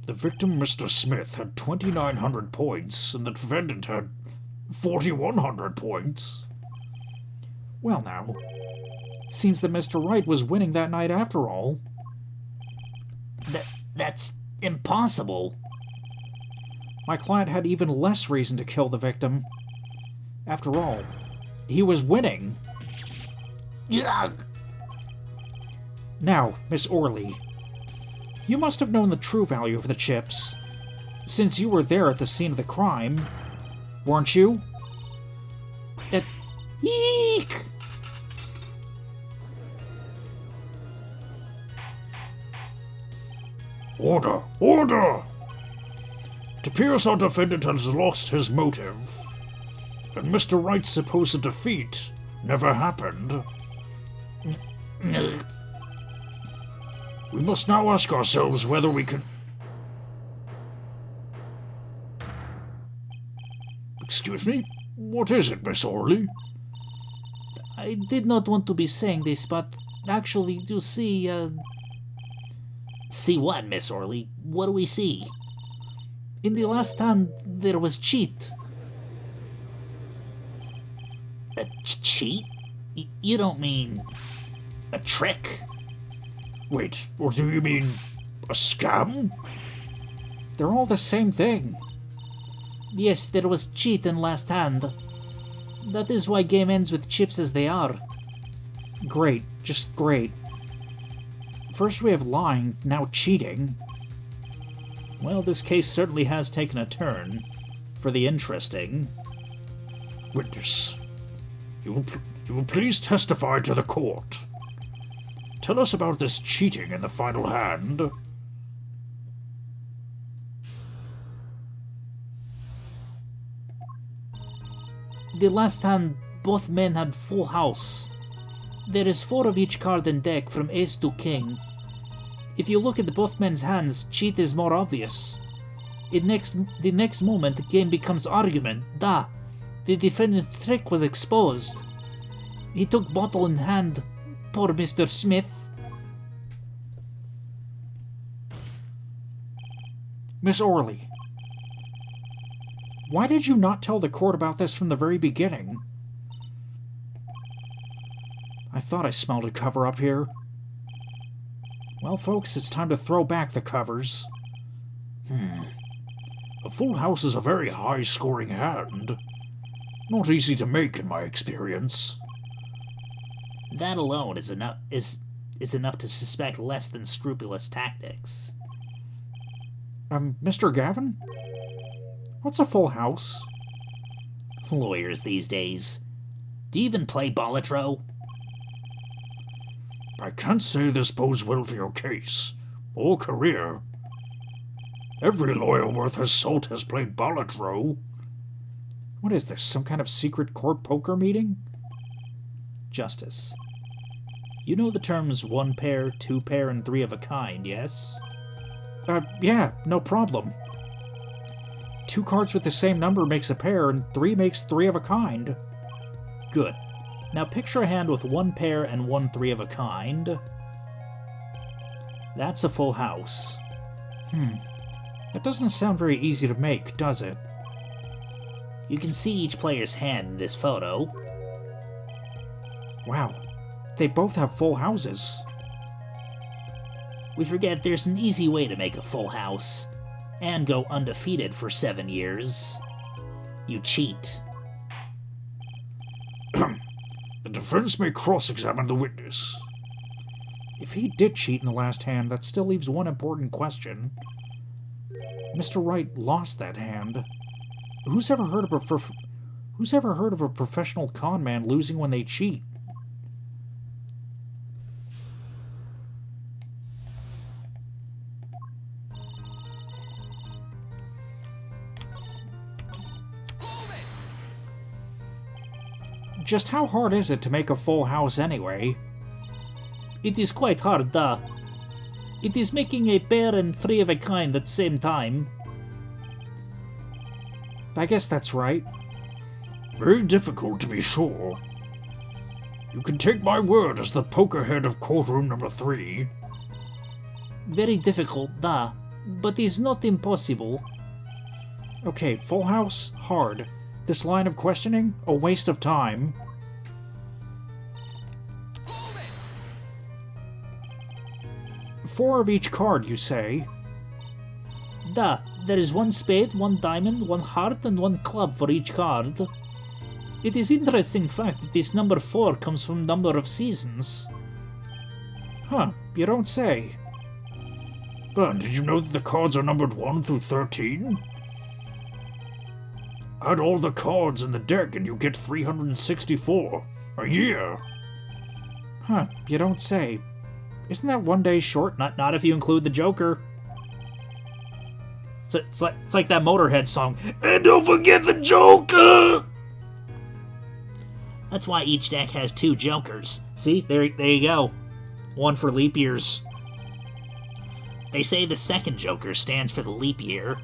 victim, Mr. Smith, had 2,900 points, and the defendant had 4,100 points. Well now, seems that Mr. Wright was winning that night after all. That's impossible. My client had even less reason to kill the victim. After all, he was winning. Now, Miss Orley, you must have known the true value of the chips, since you were there at the scene of the crime, weren't you? Eek! Order! Order! It appears our defendant has lost his motive, and Mr. Wright's supposed defeat never happened. We must now ask ourselves whether we can... Excuse me? What is it, Miss Orley? I did not want to be saying this, but actually, you see, See what, Miss Orley? What do we see? In the last hand, there was cheat. A cheat? You don't mean a trick? Wait, or do you mean a scam? They're all the same thing. Yes, there was cheat in last hand. That is why game ends with chips as they are. Great, just great. First we have lying, now cheating. Well, this case certainly has taken a turn for the interesting. Witness, you You will please testify to the court. Tell us about this cheating in the final hand. The last hand, both men had full house. There is 4 of each card in deck from ace to king. If you look at both men's hands, cheat is more obvious. The next moment, the game becomes argument. Da! The defendant's trick was exposed. He took bottle in hand. Poor Mr. Smith. Miss Orley, why did you not tell the court about this from the very beginning? I thought I smelled a cover up here. Well, folks, it's time to throw back the covers. A full house is a very high-scoring hand. Not easy to make in my experience. That alone is enough to suspect less than scrupulous tactics. Mr. Gavin? What's a full house? Lawyers these days. Do you even play Bolletro? I can't say this bodes well for your case, or career. Every lawyer worth his salt has played Bolletro. What is this, some kind of secret court poker meeting? Justice. You know the terms 1 pair, 2 pair, and 3 of a kind, yes? Yeah, no problem. 2 cards with the same number makes a pair, and 3 makes 3 of a kind. Good. Now picture a hand with 1 pair and 1 3 of a kind. That's a full house. That doesn't sound very easy to make, does it? You can see each player's hand in this photo. Wow, they both have full houses. We forget there's an easy way to make a full house, and go undefeated for 7 years. You cheat. The defense may cross-examine the witness. If he did cheat in the last hand, that still leaves one important question. Mr. Wright lost that hand. Who's ever heard of a professional con man losing when they cheat? Just how hard is it to make a full house anyway? It is quite hard, duh. It is making a pair and 3 of a kind at the same time. I guess that's right. Very difficult, to be sure. You can take my word as the poker head of courtroom number 3. Very difficult, duh. But is not impossible. Okay, full house, hard. This line of questioning, a waste of time. Four of each card, you say? Duh, there is 1 spade, 1 diamond, 1 heart, and 1 club for each card. It is interesting fact that this number 4 comes from number of seasons. Huh, you don't say. Ben, did you know that the cards are numbered 1 through 13? Add all the cards in the deck and you get 364 a year. Huh, you don't say. Isn't that 1 day short? Not if you include the Joker. It's like that Motorhead song. And don't forget the Joker! That's why each deck has 2 Jokers. See, there you go. 1 for leap years. They say the second Joker stands for the leap year.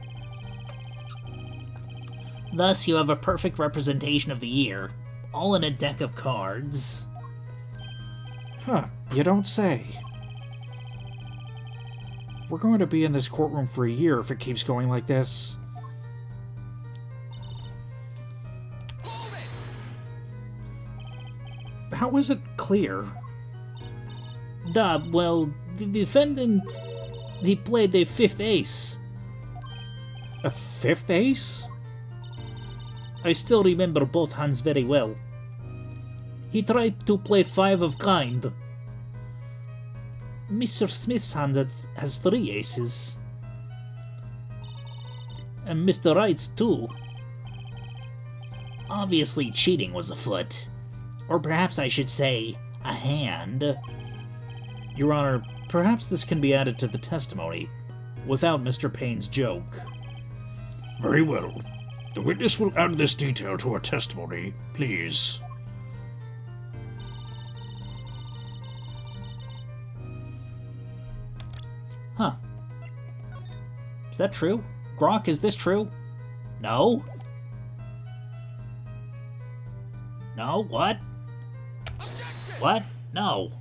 Thus, you have a perfect representation of the year, all in a deck of cards. Huh, you don't say. We're going to be in this courtroom for a year if it keeps going like this. How is it clear? Well, the defendant, he played a 5th ace. A 5th ace? I still remember both hands very well. He tried to play 5 of kind. Mr. Smith's hand has 3 aces. And Mr. Wright's too. Obviously cheating was afoot. Or perhaps I should say, a hand. Your Honor, perhaps this can be added to the testimony, without Mr. Payne's joke. Very well. The witness will add this detail to her testimony, please. Huh. Is that true? Grok, is this true? No? No? What? What? No.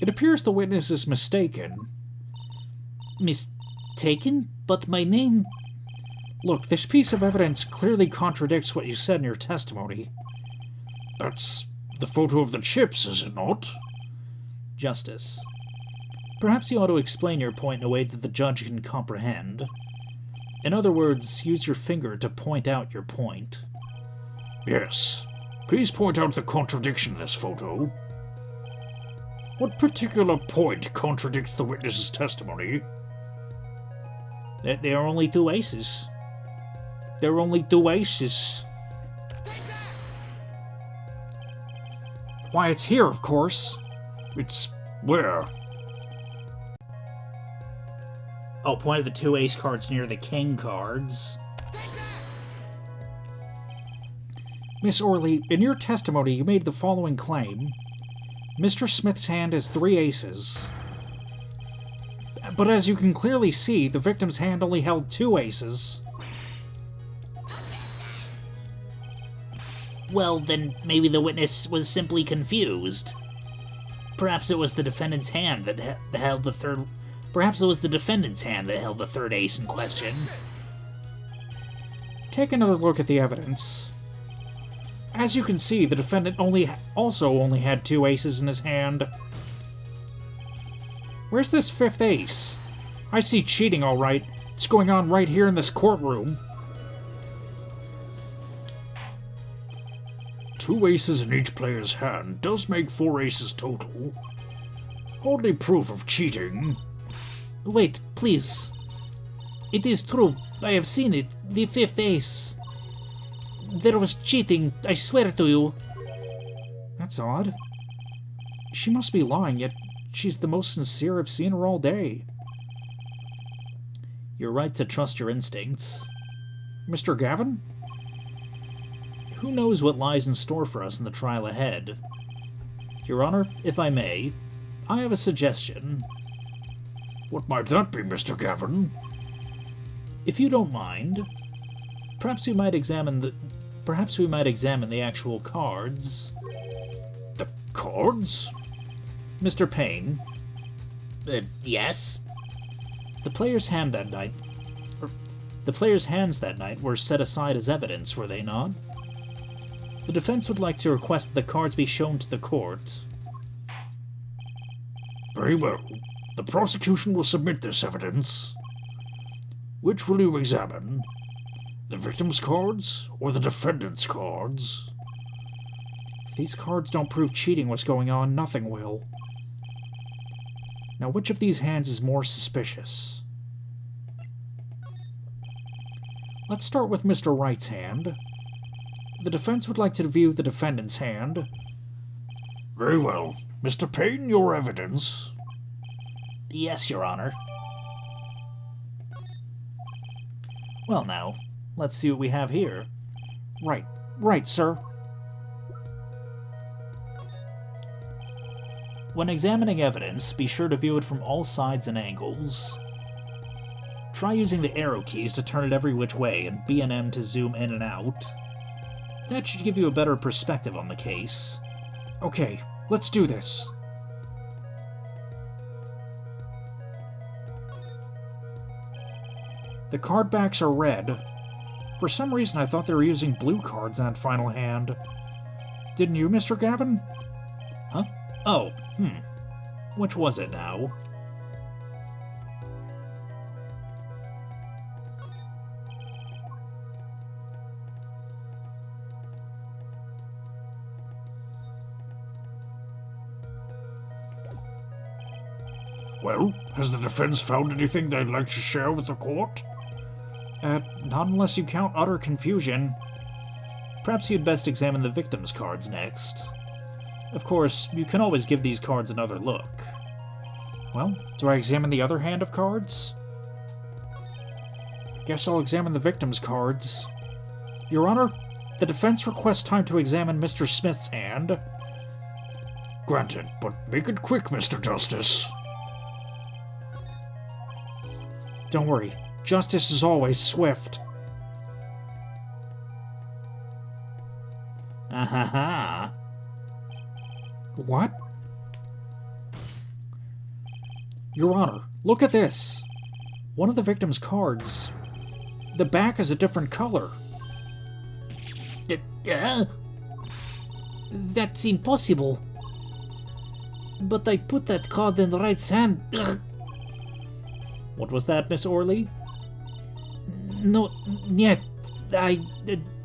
It appears the witness is mistaken. Mistaken? But my name... Look, this piece of evidence clearly contradicts what you said in your testimony. That's the photo of the chips, is it not? Justice. Perhaps you ought to explain your point in a way that the judge can comprehend. In other words, use your finger to point out your point. Yes. Please point out the contradiction in this photo. What particular point contradicts the witness's testimony? There are only two aces. There are only two aces. Why, it's here, of course. It's where? Oh, point of the two ace cards near the king cards. Miss Orley, in your testimony you made the following claim. Mr. Smith's hand has 3 aces. But as you can clearly see, the victim's hand only held 2 aces. Well, then maybe the witness was simply confused. Perhaps it was the defendant's hand that held the third... Perhaps it was the defendant's hand that held the third ace in question. Take another look at the evidence. As you can see, the defendant also only had 2 aces in his hand. Where's this 5th ace? I see cheating, all right. It's going on right here in this courtroom. 2 aces in each player's hand does make 4 aces total. Hardly proof of cheating. Wait, please. It is true. I have seen it. The 5th ace. There was cheating, I swear to you. That's odd. She must be lying, yet she's the most sincere I've seen her all day. You're right to trust your instincts. Mr. Gavin? Who knows what lies in store for us in the trial ahead? Your Honor, if I may, I have a suggestion. What might that be, Mr. Gavin? If you don't mind, perhaps we might examine the actual cards. The cards? Mr. Payne. Yes? The players' hands that night were set aside as evidence, were they not? The defense would like to request that the cards be shown to the court. Very well. The prosecution will submit this evidence. Which will you examine? The victim's cards or the defendant's cards? If these cards don't prove cheating was going on, nothing will. Now, which of these hands is more suspicious? Let's start with Mr. Wright's hand. The defense would like to view the defendant's hand. Very well. Mr. Payne, your evidence. Yes, Your Honor. Well now, let's see what we have here. Right, sir. When examining evidence, be sure to view it from all sides and angles. Try using the arrow keys to turn it every which way and B and M to zoom in and out. That should give you a better perspective on the case. Okay, let's do this. The card backs are red. For some reason I thought they were using blue cards in that final hand. Didn't you, Mr. Gavin? Huh? Oh, Which was it now? Well, has the defense found anything they'd like to share with the court? Not unless you count utter confusion. Perhaps you'd best examine the victim's cards next. Of course, you can always give these cards another look. Well, do I examine the other hand of cards? Guess I'll examine the victim's cards. Your Honor, the defense requests time to examine Mr. Smith's hand. Granted, but make it quick, Mr. Justice. Don't worry, justice is always swift. Ah-ha-ha. What? Your Honor, look at this. One of the victim's cards. The back is a different color. That's impossible. But I put that card in the right hand. Ugh. What was that, Miss Orley? No, yet. I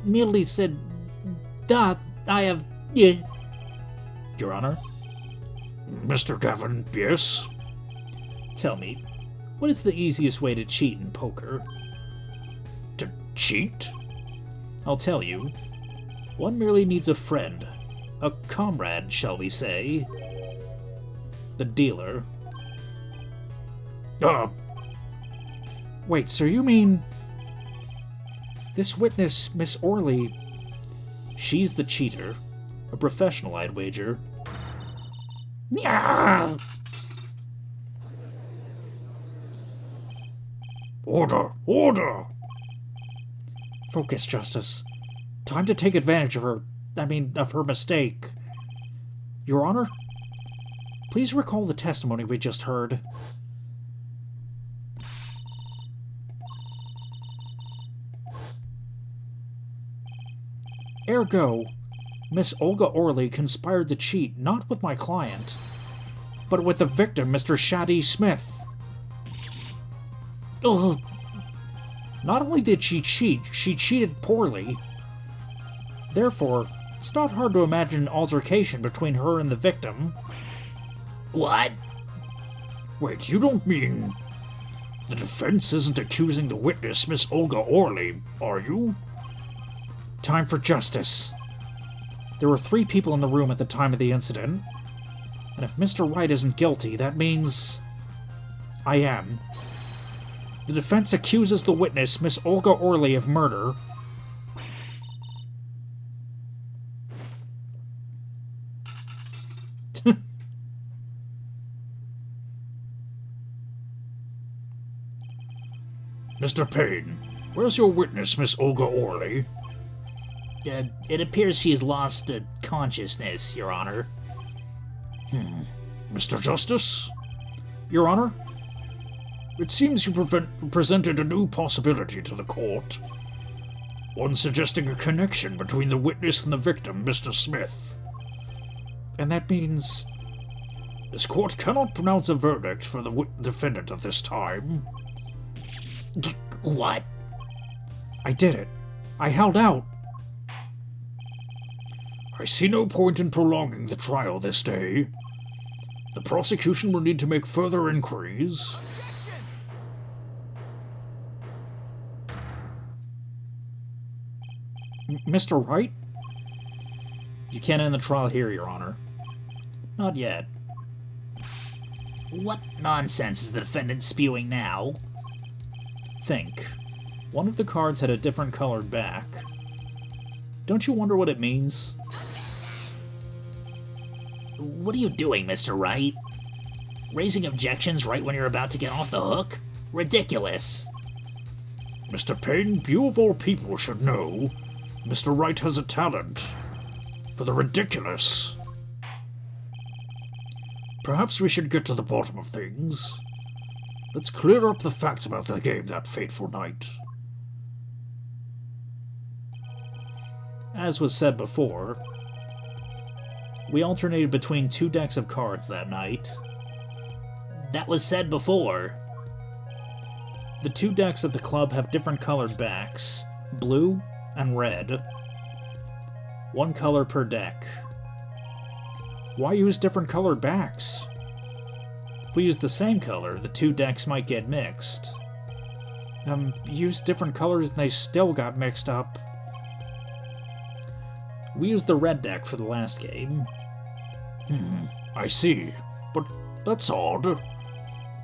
merely said that I have. Your Honor? Mr. Gavin, yes? Tell me, what is the easiest way to cheat in poker? To cheat? I'll tell you. One merely needs a friend. A comrade, shall we say. The dealer. Wait, so you mean... This witness, Miss Orley... She's the cheater. A professional, I'd wager. Order! Order! Focus, Justice. Time to take advantage of her mistake. Your Honor, please recall the testimony we just heard. Ergo, Miss Olga Orley conspired to cheat not with my client, but with the victim, Mr. Shadi Smith. Ugh. Not only did she cheat, she cheated poorly. Therefore, it's not hard to imagine an altercation between her and the victim. What? Wait, you don't mean... The defense isn't accusing the witness, Miss Olga Orley, are you? Time for justice. There were 3 people in the room at the time of the incident. And if Mr. Wright isn't guilty, that means... I am. The defense accuses the witness, Miss Olga Orley, of murder. Mr. Payne, where's your witness, Miss Olga Orley? It appears she has lost consciousness, Your Honor. Mr. Justice? Your Honor? It seems you presented a new possibility to the court. One suggesting a connection between the witness and the victim, Mr. Smith. And that means... This court cannot pronounce a verdict for the defendant at this time. What? I did it. I held out. I see no point in prolonging the trial this day. The prosecution will need to make further inquiries. Mr. Wright? You can't end the trial here, Your Honor. Not yet. What nonsense is the defendant spewing now? Think. One of the cards had a different colored back. Don't you wonder what it means? What are you doing, Mr. Wright? Raising objections right when you're about to get off the hook? Ridiculous. Mr. Payne, you of all people should know, Mr. Wright has a talent for the ridiculous. Perhaps we should get to the bottom of things. Let's clear up the facts about the game that fateful night. As was said before, we alternated between 2 decks of cards that night. That was said before. The 2 decks at the club have different colored backs, blue and red. 1 color per deck. Why use different colored backs? If we use the same color, the 2 decks might get mixed. Use different colors and they still got mixed up. We used the red deck for the last game. I see. But that's odd.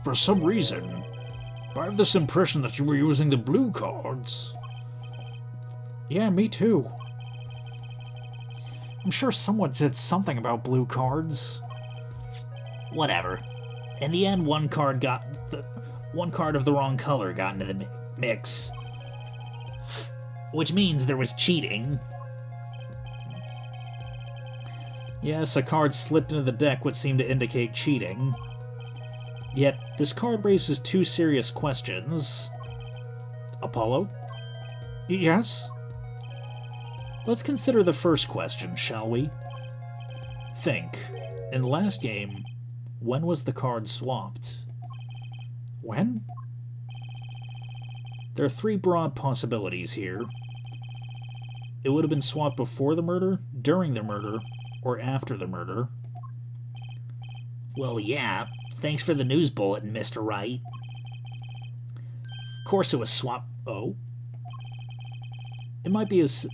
For some reason, I have this impression that you were using the blue cards. Yeah, me too. I'm sure someone said something about blue cards. Whatever. In the end, one card of the wrong color got into the mix. Which means there was cheating. Yes, a card slipped into the deck would seem to indicate cheating. Yet, this card raises two serious questions. Apollo? Yes? Let's consider the first question, shall we? Think. In the last game, when was the card swapped? When? There are three broad possibilities here. It would have been swapped before the murder, during the murder, or after the murder. Well, yeah. Thanks for the news bulletin, Mr. Wright. Of course it was swapped. Oh? It might be as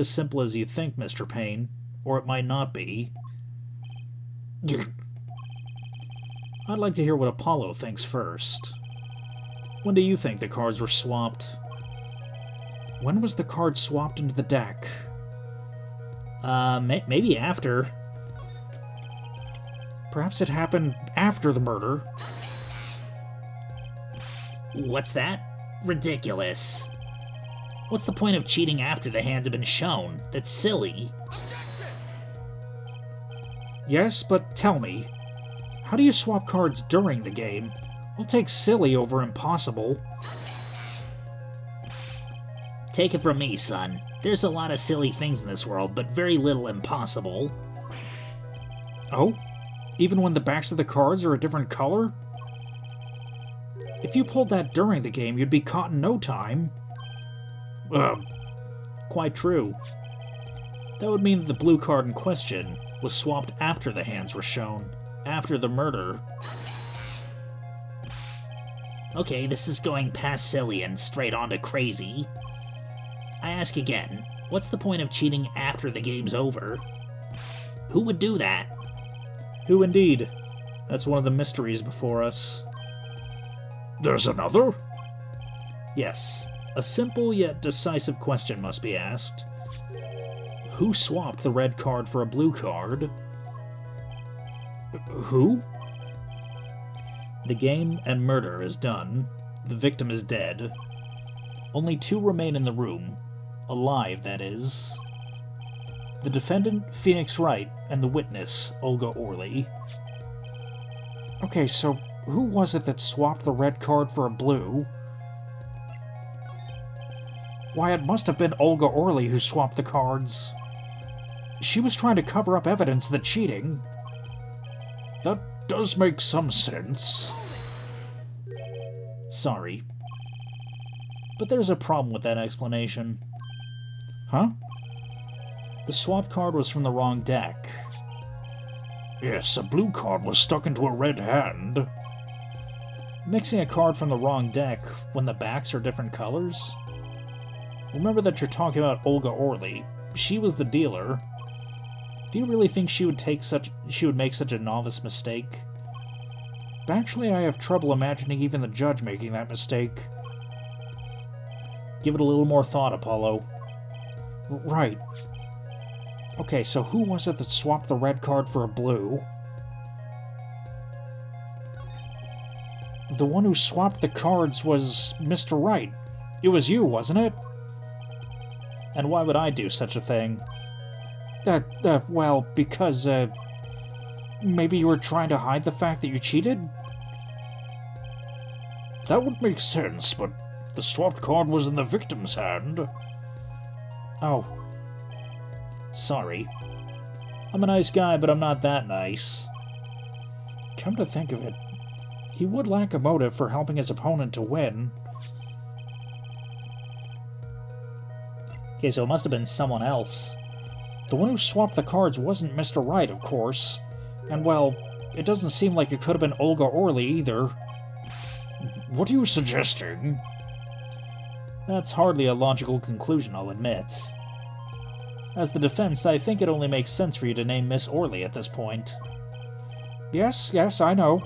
simple as you think, Mr. Payne, or it might not be. I'd like to hear what Apollo thinks first. When do you think the cards were swapped? When was the card swapped into the deck? Maybe after. Perhaps it happened after the murder. What's that? Ridiculous. What's the point of cheating after the hands have been shown? That's silly. Yes, but tell me, how do you swap cards during the game? I'll take silly over impossible. Take it from me, son. There's a lot of silly things in this world, but very little impossible. Oh? Even when the backs of the cards are a different color? If you pulled that during the game, you'd be caught in no time. Quite true. That would mean that the blue card in question was swapped after the hands were shown, after the murder. Okay, this is going past silly and straight on to crazy. I ask again, what's the point of cheating after the game's over? Who would do that? Who indeed? That's one of the mysteries before us. There's another? Yes. A simple yet decisive question must be asked. Who swapped the red card for a blue card? Who? The game and murder is done. The victim is dead. Only two remain in the room. Alive, that is. The defendant, Phoenix Wright, and the witness, Olga Orley. Okay, so who was it that swapped the red card for a blue? Why, it must have been Olga Orley who swapped the cards. She was trying to cover up evidence of the cheating. That does make some sense. Sorry. But there's a problem with that explanation. Huh? The swapped card was from the wrong deck. Yes, a blue card was stuck into a red hand. Mixing a card from the wrong deck when the backs are different colors? Remember that you're talking about Olga Orley. She was the dealer. Do you really think she would make such a novice mistake? Actually, I have trouble imagining even the judge making that mistake. Give it a little more thought, Apollo. Right. Okay, so who was it that swapped the red card for a blue? The one who swapped the cards was Mr. Wright. It was you, wasn't it? And why would I do such a thing? Well, because, maybe you were trying to hide the fact that you cheated? That would make sense, but the swapped card was in the victim's hand. Oh. Sorry. I'm a nice guy, but I'm not that nice. Come to think of it, he would lack a motive for helping his opponent to win. Okay, so it must have been someone else. The one who swapped the cards wasn't Mr. Wright, of course. And, well, it doesn't seem like it could have been Olga Orley either. What are you suggesting? That's hardly a logical conclusion, I'll admit. As the defense, I think it only makes sense for you to name Miss Orley at this point. Yes, I know.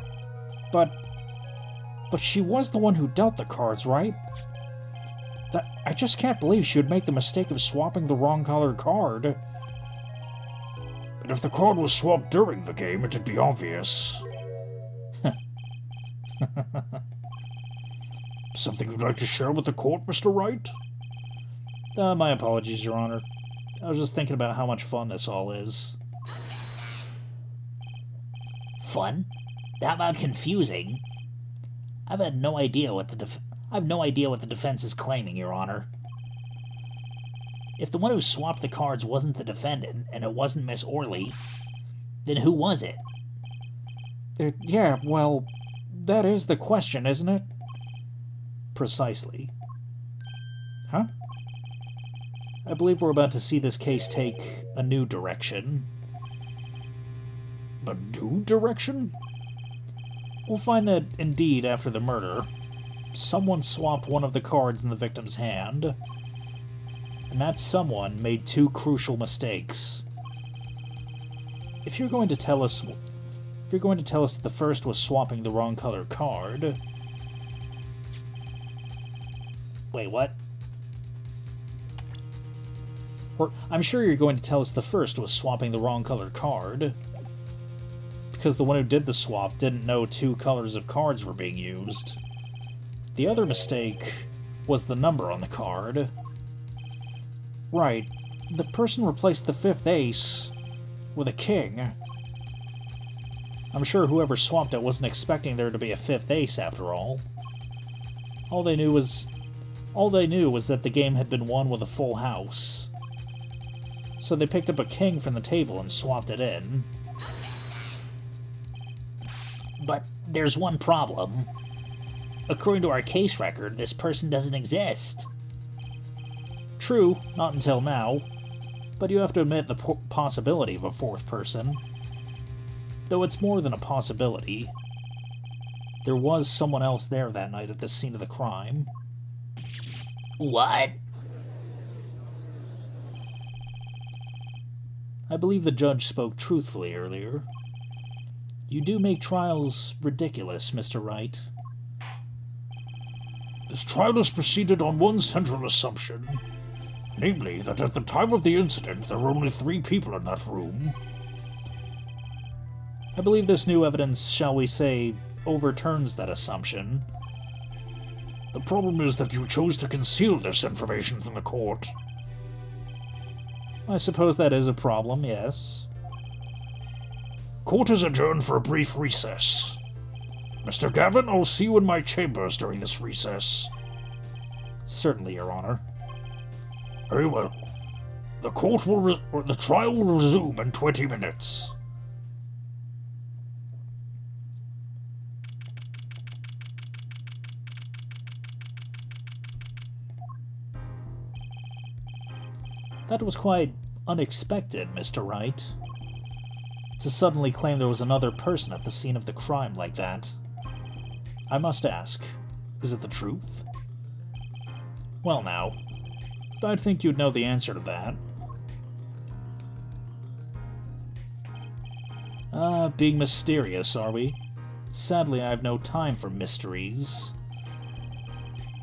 But she was the one who dealt the cards, right? I just can't believe she would make the mistake of swapping the wrong colored card. And if the card was swapped during the game, it'd be obvious. Something you'd like to share with the court, Mr. Wright? My apologies, Your Honor. I was just thinking about how much fun this all is. Fun? How about confusing? I've no idea what the defense is claiming, Your Honor. If the one who swapped the cards wasn't the defendant, and it wasn't Miss Orley, then who was it? Yeah, well, that is the question, isn't it? Precisely. Huh? I believe we're about to see this case take a new direction. A new direction? We'll find that, indeed, after the murder, someone swapped one of the cards in the victim's hand, and that someone made two crucial mistakes. If you're going to tell us that the first was swapping the wrong color card... Wait, what? Or, I'm sure you're going to tell us the first was swapping the wrong color card, because the one who did the swap didn't know two colors of cards were being used. The other mistake was the number on the card. Right. The person replaced the fifth ace with a king. I'm sure whoever swapped it wasn't expecting there to be a fifth ace after all. All they knew was that the game had been won with a full house. So they picked up a king from the table and swapped it in. But there's one problem. According to our case record, this person doesn't exist. True, not until now. But you have to admit the possibility of a fourth person. Though it's more than a possibility. There was someone else there that night at the scene of the crime. What? I believe the judge spoke truthfully earlier. You do make trials ridiculous, Mr. Wright. This trial has proceeded on one central assumption, namely that at the time of the incident there were only 3 people in that room. I believe this new evidence, shall we say, overturns that assumption. The problem is that you chose to conceal this information from the court. I suppose that is a problem, yes. Court is adjourned for a brief recess. Mr. Gavin, I'll see you in my chambers during this recess. Certainly, Your Honor. Very well. The trial will resume in 20 minutes. That was quite unexpected, Mr. Wright. To suddenly claim there was another person at the scene of the crime like that. I must ask, is it the truth? Well now, I'd think you'd know the answer to that. Being mysterious, are we? Sadly, I have no time for mysteries.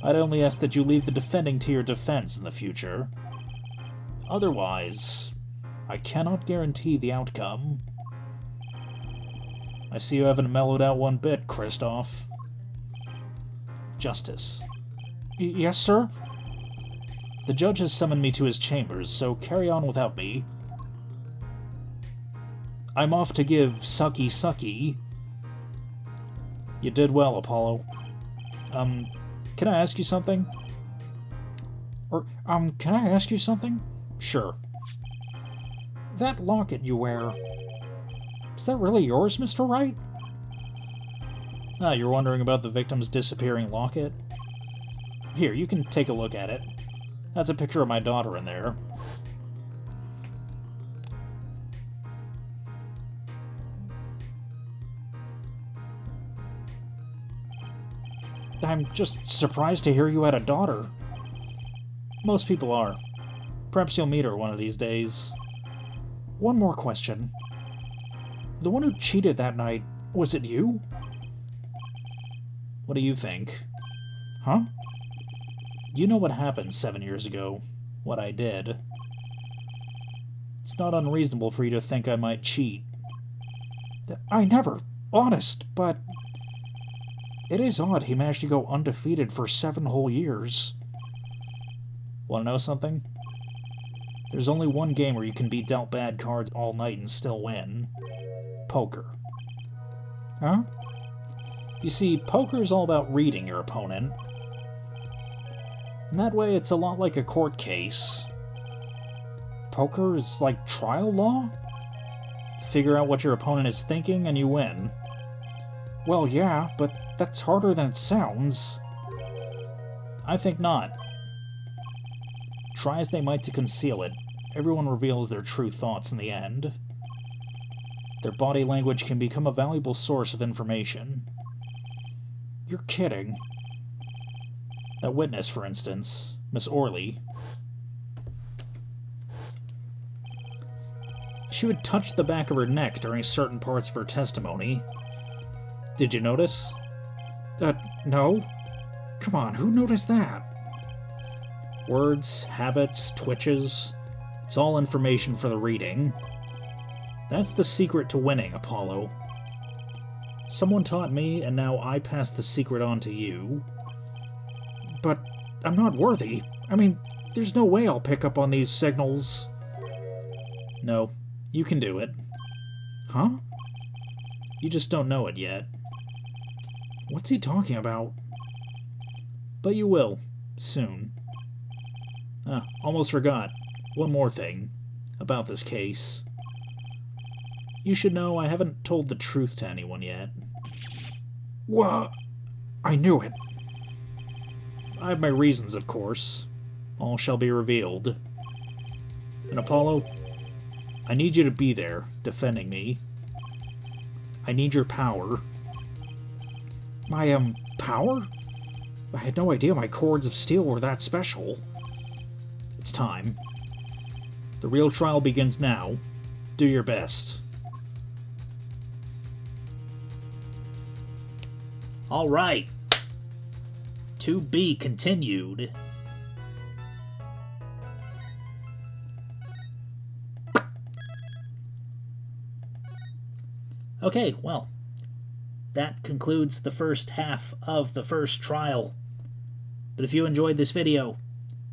I'd only ask that you leave the defending to your defense in the future. Otherwise, I cannot guarantee the outcome. I see you haven't mellowed out one bit, Christoph. Justice. Yes, sir? The judge has summoned me to his chambers, so carry on without me. I'm off to give sucky sucky. You did well, Apollo. Can I ask you something? Can I ask you something? Sure. That locket you wear, is that really yours, Mr. Wright? Ah, you're wondering about the victim's disappearing locket? Here, you can take a look at it. That's a picture of my daughter in there. I'm just surprised to hear you had a daughter. Most people are. Perhaps you'll meet her one of these days. One more question. The one who cheated that night, was it you? What do you think? Huh? You know what happened 7 years ago. What I did. It's not unreasonable for you to think I might cheat. I never. Honest, but... It is odd he managed to go undefeated for 7 whole years. Want to know something? There's only one game where you can be dealt bad cards all night and still win. Poker. Huh? You see, poker's all about reading your opponent. And that way it's a lot like a court case. Poker is like trial law? Figure out what your opponent is thinking and you win. Well, yeah, but that's harder than it sounds. I think not. Try as they might to conceal it, everyone reveals their true thoughts in the end. Their body language can become a valuable source of information. You're kidding. That witness, for instance, Miss Orley. She would touch the back of her neck during certain parts of her testimony. Did you notice? No. Come on, who noticed that? Words, habits, twitches. It's all information for the reading. That's the secret to winning, Apollo. Someone taught me, and now I pass the secret on to you. But I'm not worthy. I mean, there's no way I'll pick up on these signals. No, you can do it. Huh? You just don't know it yet. What's he talking about? But you will, soon. Almost forgot. One more thing about this case. You should know I haven't told the truth to anyone yet. What? I knew it. I have my reasons, of course. All shall be revealed. And Apollo, I need you to be there, defending me. I need your power. My, power? I had no idea my cords of steel were that special. It's time. The real trial begins now. Do your best. All right. To be continued. Okay, well, that concludes the first half of the first trial. But if you enjoyed this video,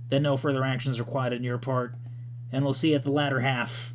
then no further actions required on your part, and we'll see you at the latter half.